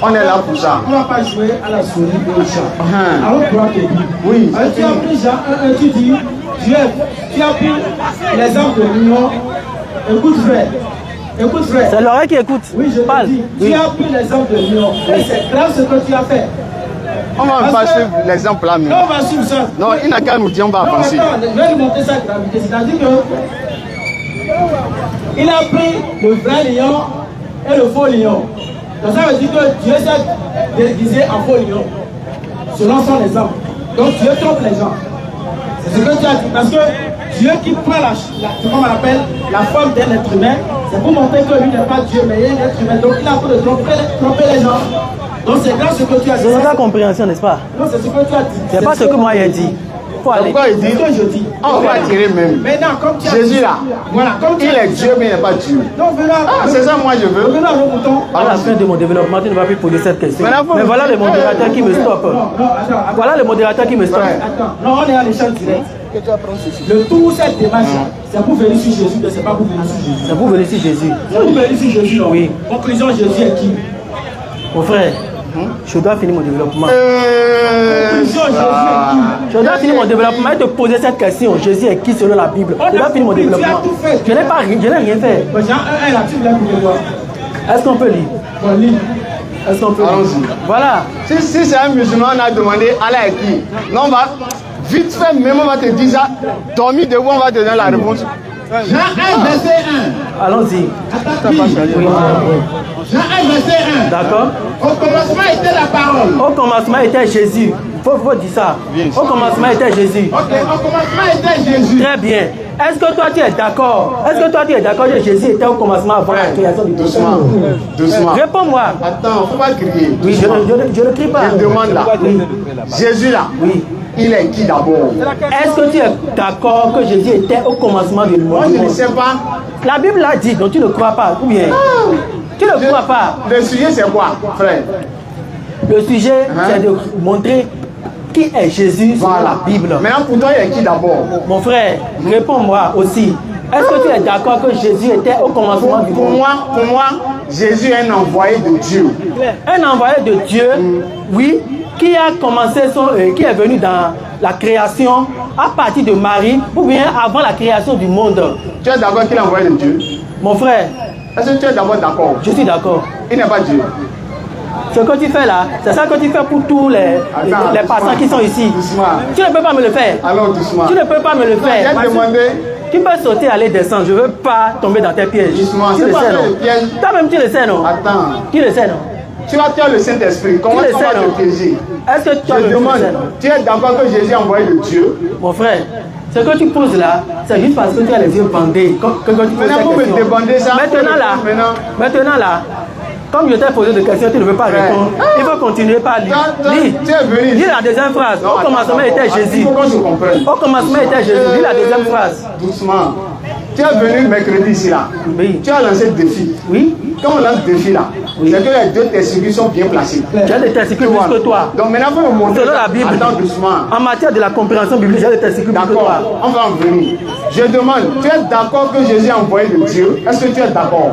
On est là pour ça. On ne va pas jouer à la souris et au chat. Alors, on doit te dire. Oui. Tu as pris Jean 1, tu dis, tu as pris l'exemple de l'union. Écoute, frère. Écoute, frère. C'est l'oreille qui écoute. Oui, je te dis. Tu as pris l'exemple de l'union. Et c'est grave ce que tu as fait. On va pas suivre l'exemple là, mais. Non, on va suivre ça. Non, il n'a qu'à nous dire, on va avancer. Non, je vais lui montrer sa gravité. C'est-à-dire que il a pris le vrai lion et le faux lion. Donc ça veut dire que Dieu s'est déguisé en faux lion, selon son exemple. Donc Dieu trompe les gens. C'est ce que tu as dit. Parce que Dieu qui prend comment on appelle, la forme d'un être humain, c'est pour montrer que lui n'est pas Dieu, mais il est un être humain. Donc il a fait de tromper les gens. Donc c'est grâce ce que tu as dit. C'est ta compréhension, n'est-ce pas? Non, c'est ce que tu as dit. C'est pas ce que moi j'ai dit. Faut aller. Pourquoi il dit C'est ce que je dis. on va tirer même. Maintenant, comme tu as Jésus là, voilà, comme tu il as est Dieu, mais il n'est pas Dieu. Donc venons. Ah, c'est ça moi je veux. Venons à nos moutons. À la fin de mon développement, tu ne vas plus poser cette question. Mais voilà le modérateur qui me stoppe. Non, attends. Voilà le modérateur qui me stoppe. Attends. Non, on est à l'échelle directe. Que tu vas prendre ceci. Le tout, cette démarche, c'est pour venir sur Jésus, mais c'est pas pour venir sur Jésus. C'est pour venir sur Jésus. C'est pour venir sur Jésus, non? Oui. Conclusion, Jésus est qui? Mon frère, je dois finir mon développement. Conclusion, Jésus est qui? Je dois finir mon développement et te poser cette question. Jésus est qui selon la Bible? Je dois finir mon développement. Je n'ai rien fait. Jean 1, là, tu l'as pour voir. Est-ce qu'on peut lire? On lit. Est-ce qu'on peut lire? Allons-y. Voilà. Si c'est un musulman, on a demandé Allah est qui. Non, on va vite fait, même on va te dire ça. Dormi debout, on va te donner la réponse. Jean 1, verset 1. Allons-y. Oui. Oui. Jean 1, verset 1. D'accord. Au commencement était la parole. Au commencement était Jésus. Faut dire ça. Au commencement était Jésus. Ok, au commencement était Jésus. Très bien. Est-ce que toi tu es d'accord? Est-ce que toi tu es d'accord que Jésus était au commencement avant la création du monde? Doucement, doucement. Réponds-moi. Attends, faut pas crier. Oui, je ne crie pas. Je demande là. Jésus là, Oui. il est qui d'abord? Est-ce que tu es d'accord que Jésus était au commencement du Moi, monde? je ne sais pas. La Bible l'a dit, donc tu ne crois pas. Ou bien tu ne crois pas. Le sujet, c'est quoi, frère? Le sujet, c'est de montrer qui est Jésus dans la Bible. Maintenant, pour toi, il est qui d'abord? Mon frère, réponds-moi aussi. Est-ce que tu es d'accord que Jésus était au commencement du Pour monde? moi, Jésus est un envoyé de Dieu. Un envoyé de Dieu, oui, qui a commencé qui est venu dans la création à partir de Marie, ou bien avant la création du monde. Tu es d'accord qu'il est envoyé de Dieu? Mon frère, Est-ce que tu es d'abord d'accord? je suis d'accord. Il n'est pas Dieu. Ce que tu fais là, c'est ça que tu fais pour tous les passants qui sont ici. Doucement. Tu ne peux pas me le faire. Alors doucement. Tu ne peux pas me le faire. J'ai demandé. Tu peux sauter, aller descendre. Je ne veux pas tomber dans tes pièges. Doucement, Tu c'est le pas sais, non? les pièges. Toi-même, tu le sais, non? Attends. Tu le sais, non? Tu as le Saint-Esprit. Comment Tu le tu vas sais, non? te piéger? Est-ce que toi, Je tu le demande. sais, non? Tu es d'accord que Jésus est envoyé de Dieu? Mon frère, ce que tu poses là, c'est juste parce que tu as les yeux bandés. Que tu poses Maintenant, cette vous me question. demandez ça. Maintenant là, comme je t'ai posé des questions, tu ne veux pas Frère. répondre. Il faut continuer par lire. Lis. Tu es venu. Lis la deuxième phrase. Non, Au commencement attends, était attends, Jésus. il faut qu'on se comprenne. Au commencement était Jésus. Lis la deuxième phrase. Doucement. Tu es venu mercredi ici là. Oui. Tu as lancé le défi. Oui. Quand on lance le défi là, Oui. c'est que les deux testicules sont bien placés. J'ai des testicules plus que toi. Donc maintenant, il faut me montrer. Selon la Bible, Attends doucement. en matière de la compréhension biblique, j'ai des testicules plus que D'accord, toi. on va en venir. Je demande, tu es d'accord que Jésus est envoyé de Dieu? Est-ce que tu es d'accord?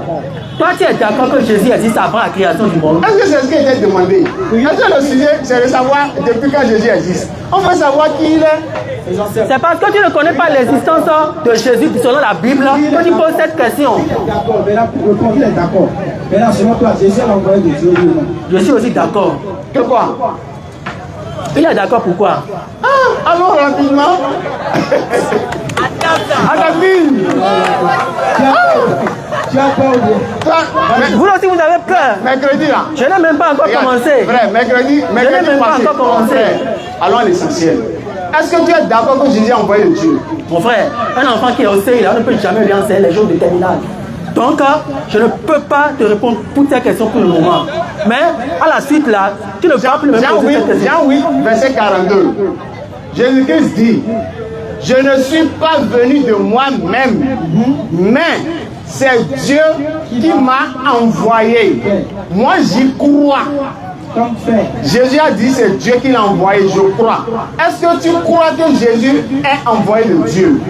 Toi, tu es d'accord que Jésus existe avant la création du monde? Est-ce que c'est ce qui était demandé? Est-ce que le sujet, c'est de savoir depuis quand Jésus existe? On veut savoir qui il est. C'est parce que tu ne connais pas l'existence de Jésus selon la Bible que tu poses cette question. D'accord, maintenant pour répondre, il est d'accord. Maintenant, selon toi, Jésus est l'envoyé de Dieu ou non? Je suis aussi d'accord. Que quoi? Il est d'accord pourquoi? Ah, alors rapidement. À la ville. Tu as peur ou bien? Vous aussi, vous avez peur. Mercredi là. Je n'ai même pas encore Regarde, commencé. Frère, mercredi même pas passé. encore commencé. Frère, allons à l'essentiel. Est-ce que tu es d'accord que Jésus est envoyé de Dieu? Mon frère, un enfant qui est au CI, on ne peut jamais lui enseigner les jours de terminale. Donc, je ne peux pas te répondre pour tes questions pour le moment. Mais à la suite, là, tu ne vas plus me Jean poser 8, cette question. Jean 8, verset 42. Jésus-Christ dit, je ne suis pas venu de moi-même, mais c'est Dieu qui m'a envoyé. Moi, j'y crois. Comme fait. Jésus a dit, c'est Dieu qui l'a envoyé, je crois. Est-ce que tu crois que Jésus est envoyé de Dieu?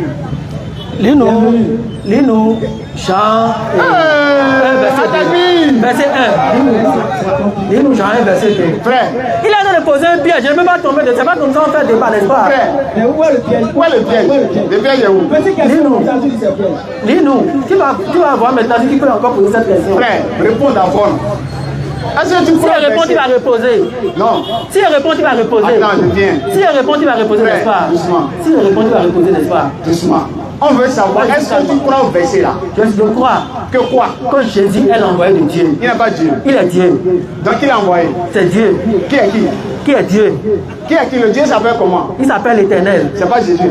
Lis-nous, Jean 1, verset 1. Lis-nous, Jean 1, verset 2. Frère, Il a l'air de poser un piège, je ne peux pas tomber de. C'est pas comme ça on fait débat, n'est-ce pas? frère, Mais où est le piège? où est le piège? Le piège est où? Petite question, comme ça, tu dis c'est piège. Lis-nous. Tu vas voir maintenant si tu peux encore poser cette question. Frère, réponds d'abord. Est-ce que tu Si crois elle répond, tu vas reposer. Non. Si elle répond, tu vas reposer. Attends, je viens. Si elle répond, tu vas reposer, n'est-ce pas? Doucement. Si elle répond, tu vas reposer, n'est-ce pas? Doucement. On veut savoir, est-ce que tu crois au verset là? Je crois Que quoi? que Jésus est l'envoyé de Dieu. Il n'est pas Dieu. Il est Dieu. Donc qui l'a envoyé? C'est Dieu. Qui est qui? Qui est Dieu? Qui est qui? Le Dieu s'appelle comment? Il s'appelle l'Éternel. C'est pas Jésus.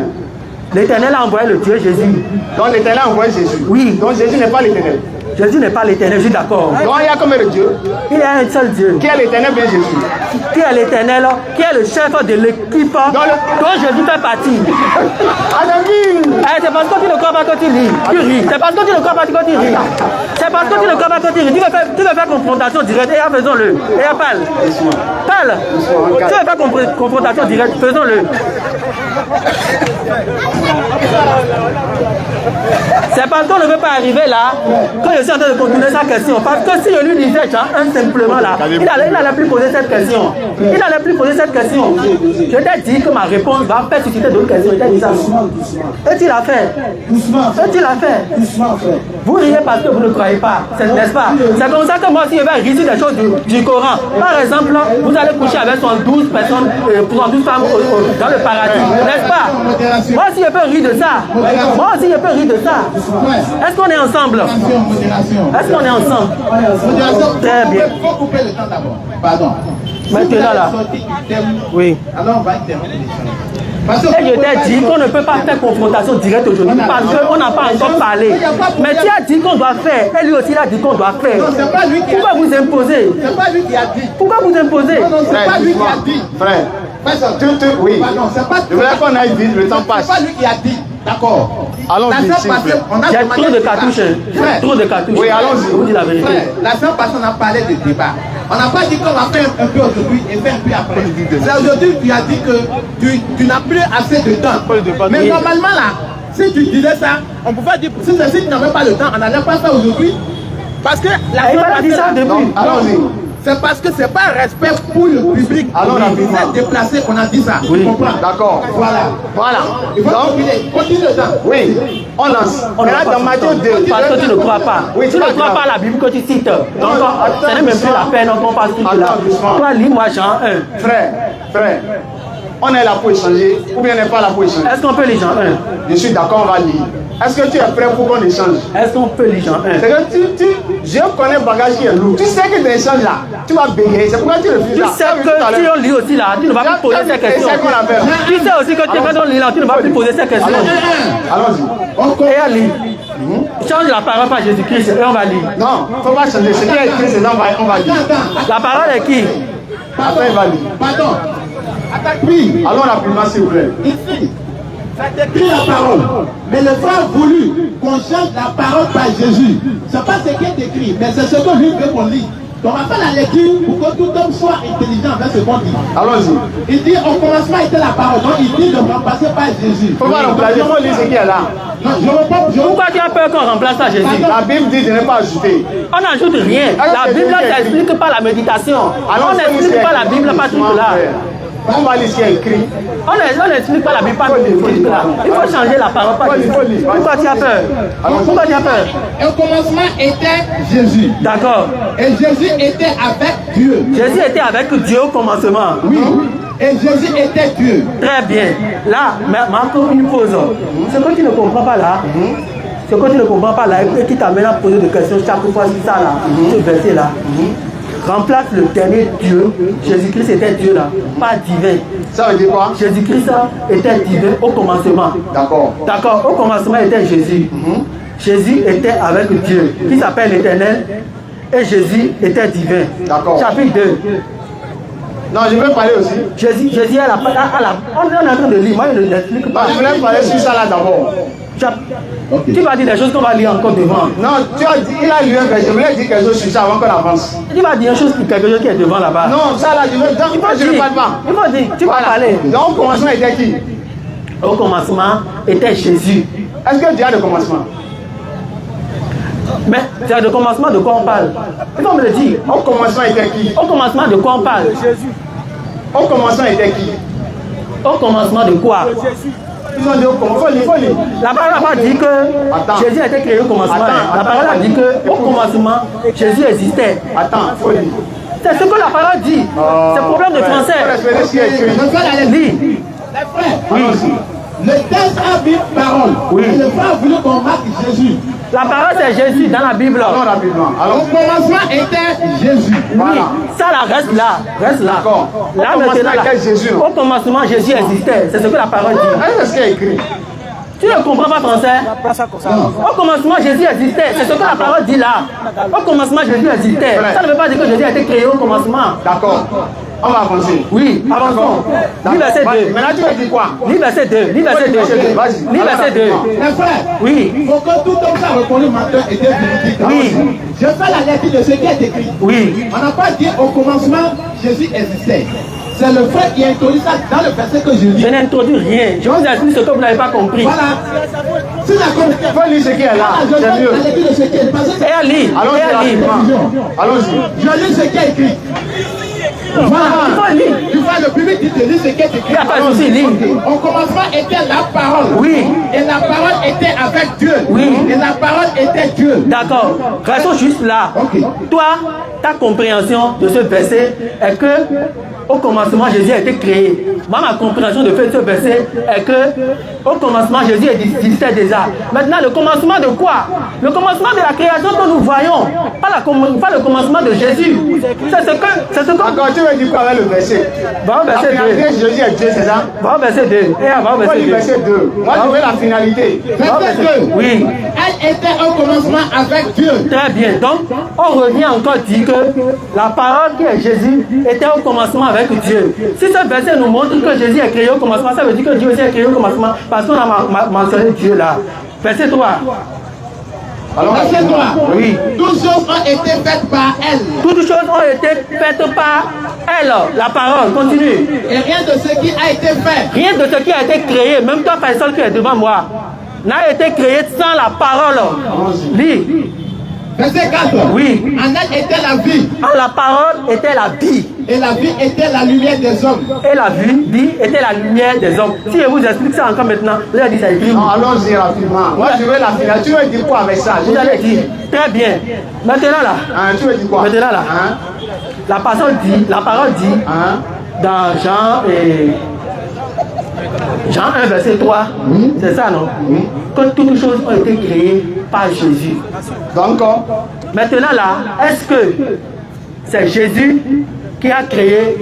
L'Éternel a envoyé le Dieu Jésus. Donc l'éternel a envoyé Jésus. Oui. Donc Jésus n'est pas l'éternel. Jésus n'est pas l'éternel, je suis d'accord. Donc il y a combien de dieux? Il y a un seul Dieu. Qui est l'éternel, bien Jésus? Qui est l'éternel, qui est le chef de l'équipe dont Jésus fait partie. C'est parce que tu ne crois pas que tu ris. Tu ris. C'est parce que tu ne crois pas que tu ris. C'est parce que tu ne crois pas que tu ris. Tu veux faire confrontation directe. Et faisons-le. Et parle. Parle. Tu veux faire confrontation directe. Faisons-le. C'est parce qu'on ne veut pas arriver là que je suis en train de continuer sa question. Parce que si je lui disais simplement là, il n'allait plus poser cette question. Il n'allait plus poser cette question. Je t'ai dit que ma réponse va faire susciter d'autres questions. Je t'ai dit ça. Et tu l'as fait. Et tu l'as fait. Vous riez parce que vous ne croyez pas. N'est-ce pas? C'est comme ça que moi aussi je vais rire des choses du Coran. Par exemple, vous allez coucher avec 12 personnes, 12 femmes dans le paradis. N'est-ce pas? Moi aussi je peux rire de ça. Moi aussi je peux rire de ça. Est-ce qu'on est ensemble? Est-ce qu'on est ensemble? Très bien. Il faut couper le temps d'abord. Pardon. Maintenant là. Oui. Alors on va terminer. Et je t'ai dit qu'on ne peut pas faire confrontation directe aujourd'hui parce qu'on n'a pas encore parlé. Mais tu as dit qu'on doit faire. Et lui aussi il a dit qu'on doit faire. Non, c'est pas lui qui Pourquoi vous imposez? C'est pas lui qui a dit. Pourquoi vous imposez? Non, c'est pas lui qui a dit. Frère, oui. Pardon, c'est pas. Je voulais qu'on aille vite, le temps passe. C'est pas lui qui a dit. D'accord. Allons-y, s'il vous plaît. Il y a trop de cartouches. Trop de cartouches. Oui, allons-y. Je vous dis la vérité. Frère, la seule façon on a parlé de débat. On n'a pas dit qu'on va faire un peu aujourd'hui et faire un peu après. C'est aujourd'hui que tu as dit que tu n'as plus assez de temps. Mais normalement là, si tu disais ça, on pouvait dire si tu n'avais pas le temps, on n'allait pas faire aujourd'hui. Parce que la Il a dit ça au début. Allons-y. c'est parce que c'est pas un respect pour le public. Alors, vous êtes déplacé qu'on a dit ça. Oui. Tu comprends? D'accord. Voilà. Il faut continue le temps. Oui, on lance. On est dans Matthieu 2. Parce que tu ne crois pas. Oui, tu ne crois pas à la Bible que tu cites. Donc, ce n'est même plus la peine qu'on passe tout là. Toi, lis-moi Jean 1. Frère, on est là pour échanger ou bien on n'est pas là pour échanger? Est-ce qu'on peut lire Jean 1? Je suis d'accord, on va lire. Est-ce que tu es prêt pour qu'on échange? Est-ce qu'on peut lire Jean 1? C'est que je connais le bagage qui est lourd. Tu sais que tu échanges là, tu vas bégayer. C'est pourquoi tu refuses Tu là. sais que si on lit aussi là, tu ne vas plus poser ces questions. Tu sais aussi que quand on lit là, tu ne vas plus poser ces questions. Allons-y. Et on lit. Change la parole par Jésus-Christ et on va lire. Non, il ne faut pas changer. Ce qui est écrit, c'est on va lire. La parole est qui? Attends, il va lire. Pardon. Attaque, oui. Allons rapidement, s'il vous plaît. Ici, ça décrit la parole. Mais le frère a voulu qu'on change la parole par Jésus. Ce n'est pas ce qui est écrit, mais c'est ce que lui veut qu'on lit. Donc on va faire la lecture pour que tout homme soit intelligent avec ce qu'on dit. Allons-y. Il dit au commencement était la parole. Donc il dit de remplacer par Jésus. Il ne faut pas remplacer. Il faut lire ce qui est là. Non, Pourquoi tu as peur qu'on remplace ça, Jésus? La Bible dit de ne pas ajouter. On n'ajoute rien. La Bible ne t'explique pas la méditation. On n'explique pas la Bible par tout là. On va lire ce qui est écrit. On n'explique pas la Bible par tout là. Il faut changer la parole par Jésus. Pourquoi tu as peur? Pourquoi tu as peur? Et au commencement était Jésus. D'accord. Et Jésus était avec Dieu. Jésus était avec Dieu au commencement. Oui. Et Jésus était Dieu. Très bien. Là, encore une pause. Ce que tu ne comprends pas là, ce que tu ne comprends pas là, et qui t'amène à poser des questions chaque fois sur ça là, ce verset là, remplace le dernier Dieu. Jésus-Christ était Dieu là, pas divin. Ça veut dire quoi? Jésus-Christ était divin au commencement. D'accord. D'accord, au commencement était Jésus. Jésus était avec Dieu, qui s'appelle l'Éternel, et Jésus était divin. D'accord. Chapitre 2. Non, je veux parler aussi. Jésus est on est en train de lire, moi je ne l'explique pas. Non, je voulais parler sur ça là d'abord. Tu vas dire des choses qu'on va lire encore devant. Non, tu as dit, il a lu un verset. Je voulais dire quelque chose sur ça avant qu'on avance. Tu vas dire quelque chose qui est devant là-bas. Non, ça là, je ne parle pas. Il faut dire, tu vas parler. Donc, au commencement était qui? Au commencement était Jésus. Est-ce que Dieu a de commencement? Mais c'est de commencement de quoi on parle? Il faut me le dire. Au commencement était qui? Au commencement de quoi on parle? Au commencement était qui? Au commencement de quoi? Ils ont dit au commencement. Il faut lire. La parole n'a pas dit que Jésus a été créé au commencement. La parole a dit que au commencement, Jésus existait. Attends, il faut lire. C'est ce que la parole dit. C'est problème de français. Lis. Les frères, oui. Le texte a mis parole. Oui. Et le frère a voulu qu'on marque Jésus. La parole c'est Jésus dans la Bible. Allons rapidement. Au commencement était Jésus. Oui, ça là reste là. Reste là. D'accord. Là maintenant, là, Jésus, au commencement Jésus existait. C'est ce que la parole dit. Est-ce qu'il y a écrit? Tu ne comprends pas français? Au commencement, Jésus existait. C'est ce que la parole dit là. Au commencement, Jésus existait. Ça ne veut pas dire que Jésus a été créé au commencement. D'accord. On va avancer. Oui, avançons. Lis verset 2. Maintenant, tu vas dire quoi? Lis verset 2. Lis verset 2. Vas-y. Lis verset 2. Mes frères, Oui. il faut que tout homme soit reconnu menteur et Dieu véridique. Oui. Je fais la lecture de ce qui est écrit. Oui. On n'a pas dit au commencement Jésus existait. C'est le frère qui a introduit ça dans le verset que je lis. Je n'introduis rien. Je vous explique ce que vous n'avez pas compris. Voilà. Si la communauté. Il faut lire ce qui est là. Je C'est fais mieux. la lecture de ce qui est passé. Et à lire. Allons-y Et à lire. rapidement. Allons-y. Je lis ce qui est écrit. Voilà. Il faut lire. Tu vois, le public dit de lire ce qui est écrit. Il n'y a pas de souci, lis. Au commencement était la parole. Oui. Et la parole était avec Dieu. Oui. Et la parole était Dieu. D'accord. Restons juste là. Ok. Toi, ta compréhension de ce verset est que au commencement, Jésus a été créé. Moi, ma compréhension de ce verset est que au commencement, Jésus existait déjà. Maintenant, le commencement de quoi? Le commencement de la création que nous voyons. Pas le commencement de Jésus. C'est ce que Encore, tu veux dire quoi avec le verset? Va au La verset finalité, 2. Jésus est Dieu, c'est ça? Va au verset 2. Et va au Il faut verset lire 2. verset 2. Moi, je veux la finalité. Verset 2. Oui. Elle était au commencement avec Dieu. Très bien. Donc, on revient encore dire que la parole qui est Jésus était au commencement avec Dieu. Si ce verset nous montre que Jésus est créé au commencement, ça veut dire que Dieu aussi est créé au commencement parce qu'on a mentionné Dieu là. Verset 3. Alors, Verset 3. Oui. Toutes choses ont été faites par elle. Toutes choses ont été faites par elle. La parole. Continue. Et rien de ce qui a été fait. Rien de ce qui a été créé, même toi, personne qui est devant moi, n'a été créé sans la parole. Lis. Verset 4. Oui. En elle était la vie. En la parole était la vie. Et la vie était la lumière des hommes. Et la vie était la lumière des hommes. Si je vous explique ça encore maintenant, vous allez dire ça écrit. non, allons-y rapidement. Moi, je veux la finalité. Tu veux dire quoi avec ça? Vous allez dire. Très bien. Maintenant là. Hein, tu veux dire quoi? Maintenant là. Hein? La parole dit Hein? dans Jean 1 verset 3, c'est ça non? Que toutes choses ont été créées par Jésus. Donc, Maintenant là, est-ce que c'est Jésus qui a créé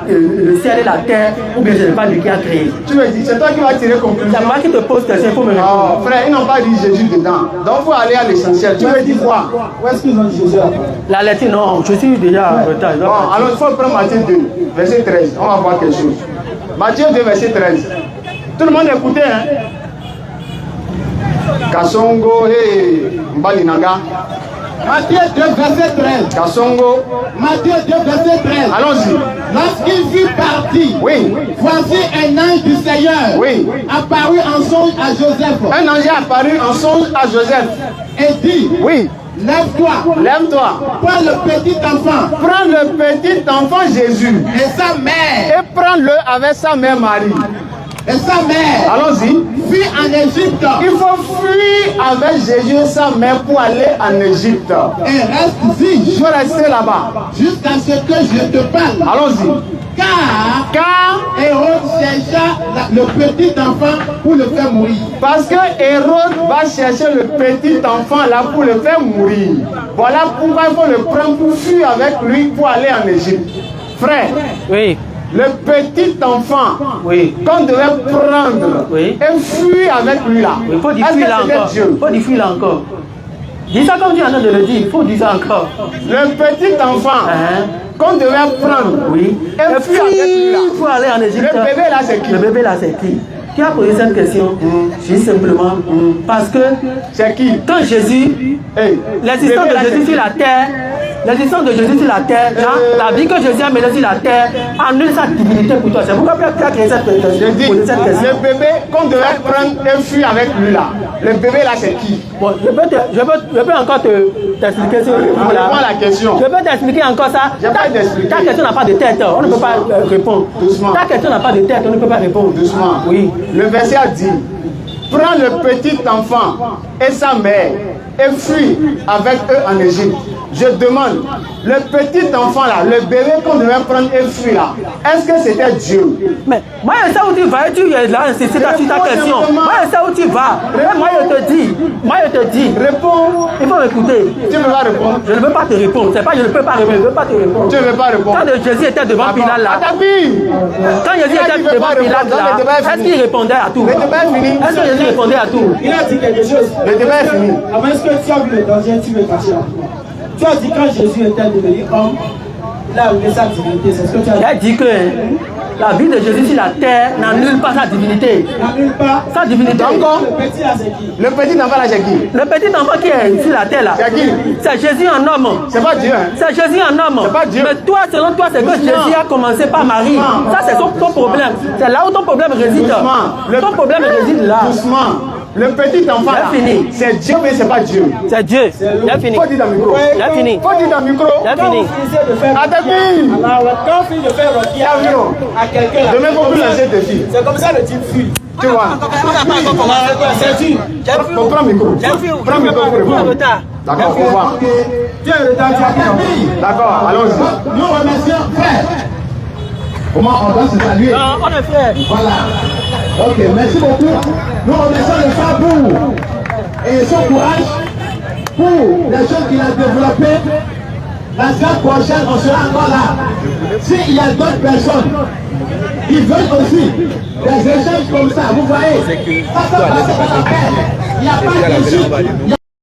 le ciel et la terre ou bien ce n'est pas lui qui a créé? tu veux dire, c'est toi qui vas tirer conclusion. C'est moi qui te pose question, il faut me répondre. Oh, frère, ils n'ont pas dit Jésus dedans. Donc, il faut aller à l'essentiel. Tu veux dire quoi? Où est-ce qu'ils ont dit Jésus après? La lettre, non, je suis déjà en retard. Bon, alors il faut prendre Matthieu 2, verset 13. On va voir quelque chose. Matthieu 2, verset 13. Tout le monde écoutez, hein? Kasongo, hey, Mbalinaga. Matthieu 2, verset 13. Kasongo. Matthieu 2, verset 13. Allons-y. Lorsqu'il fut parti, Oui. voici un ange du Seigneur Oui. apparu en songe à Joseph Un ange est apparu en songe à Joseph. et dit, Oui. lève-toi, Lève-toi. prends le petit enfant Prends le petit enfant Jésus et sa mère, et prends-le avec sa mère Marie. Allons-y. fuit en Égypte Il faut fuir avec Jésus et sa mère pour aller en Égypte. et reste-y Il faut rester là-bas. jusqu'à ce que je te parle. Allons-y. Car Hérode chercha le petit enfant pour le faire mourir. Parce que Hérode va chercher le petit enfant là pour le faire mourir. Voilà pourquoi il faut le prendre pour fuir avec lui pour aller en Égypte. Frère, Oui, le petit enfant oui. qu'on devait prendre Oui. et fuir avec lui là. Il faut dire Est-ce fuir que là c'était encore. Dieu? Il faut dire fuir là encore. Dis ça comme tu es en train de le dire. Il faut dire ça encore. Le petit enfant Hein? qu'on devait prendre Oui. et fuir avec lui là. Il faut aller en Égypte. Le bébé là c'est qui? Le bébé là, c'est qui? Qui a posé cette question? Juste simplement parce que C'est qui? quand Jésus, Hey, l'existence bébé de là, c'est Jésus qui? sur la terre, l'existence de Jésus sur la terre, genre, la vie que Jésus a menée sur la terre, annule sa divinité pour toi. C'est pourquoi tu as créé cette question. Je dis, Posé cette question. le bébé qu'on devait prendre et fuir avec lui là. Le bébé là c'est qui? Bon, je peux encore t'expliquer ce Réponds à la question. Je peux t'expliquer encore ça. J'ai pas d'expliquer. Ta question n'a pas de tête, on ne peut pas répondre. Doucement. Ta question n'a pas de tête, on ne peut pas répondre. Doucement. Oui. Le verset a dit, prends le petit enfant et sa mère et fuis avec eux en Égypte. Je demande, le petit enfant là, le bébé qu'on devait prendre et fuir là, est-ce que c'était Dieu? Mais moi, je sais où tu vas et tu es là, c'est sur ta question. Moi, je sais où tu vas. Et moi, je te dis, Réponds. il faut me m'écouter. Tu ne veux pas répondre. Je ne veux pas te répondre. C'est pas je ne peux pas répondre. Je ne veux pas te répondre. Tu ne veux pas répondre. Quand Jésus était devant Pilate là, Attends, quand Jésus était devant Pilate là, est-ce qu'il répondait à tout? Le débat est fini. Est-ce que Jésus répondait à tout? Il a dit quelque chose. Le débat est fini. Avant, est-ce que tu as vu le danger, tu veux cacher la foi? Tu as dit quand Jésus était devenu homme, il a oublié sa divinité. C'est ce que tu as dit. Il a dit que la vie de Jésus sur la terre n'annule pas sa divinité. N'annule pas. Sa divinité. Encore. Le petit là, c'est qui? Le petit enfant là, c'est qui? Le petit enfant qui est sur la terre là, C'est qui? c'est Jésus en homme. C'est pas Dieu. Hein? C'est Jésus en homme. C'est pas Dieu. Mais toi, selon toi, c'est que Jésus a commencé par Marie. Ça, c'est ton problème. C'est là où ton problème réside. Doucement. Ton problème réside là. Doucement. Le petit enfant là, J'ai fini. c'est Dieu, mais c'est pas Dieu. C'est Dieu. J'ai fini. Faut dire dans le micro. J'ai fini. Faut dire dans le micro. J'ai Quand fini. vous finissez de faire Attends, quand vous finissez de faire Rokia à quelqu'un là, demain, faut plus lancer des filles. c'est comme ça le type fuit. Tu vois. C'est dur. Prends le micro. Prends le micro pour répondre. D'accord, au revoir. Tu es en retard, tu as dit non. D'accord, allons-y. Nous remercions frère. Comment on doit se saluer? Non, on est frères. Voilà. Ok, merci beaucoup. Nous remercions le frère Bou et son courage pour les choses qu'il a développées. La semaine prochaine, on sera encore là. S'il y a d'autres personnes qui veulent aussi des échanges comme ça, vous voyez, ça se passe à la paix. Il n'y a pas de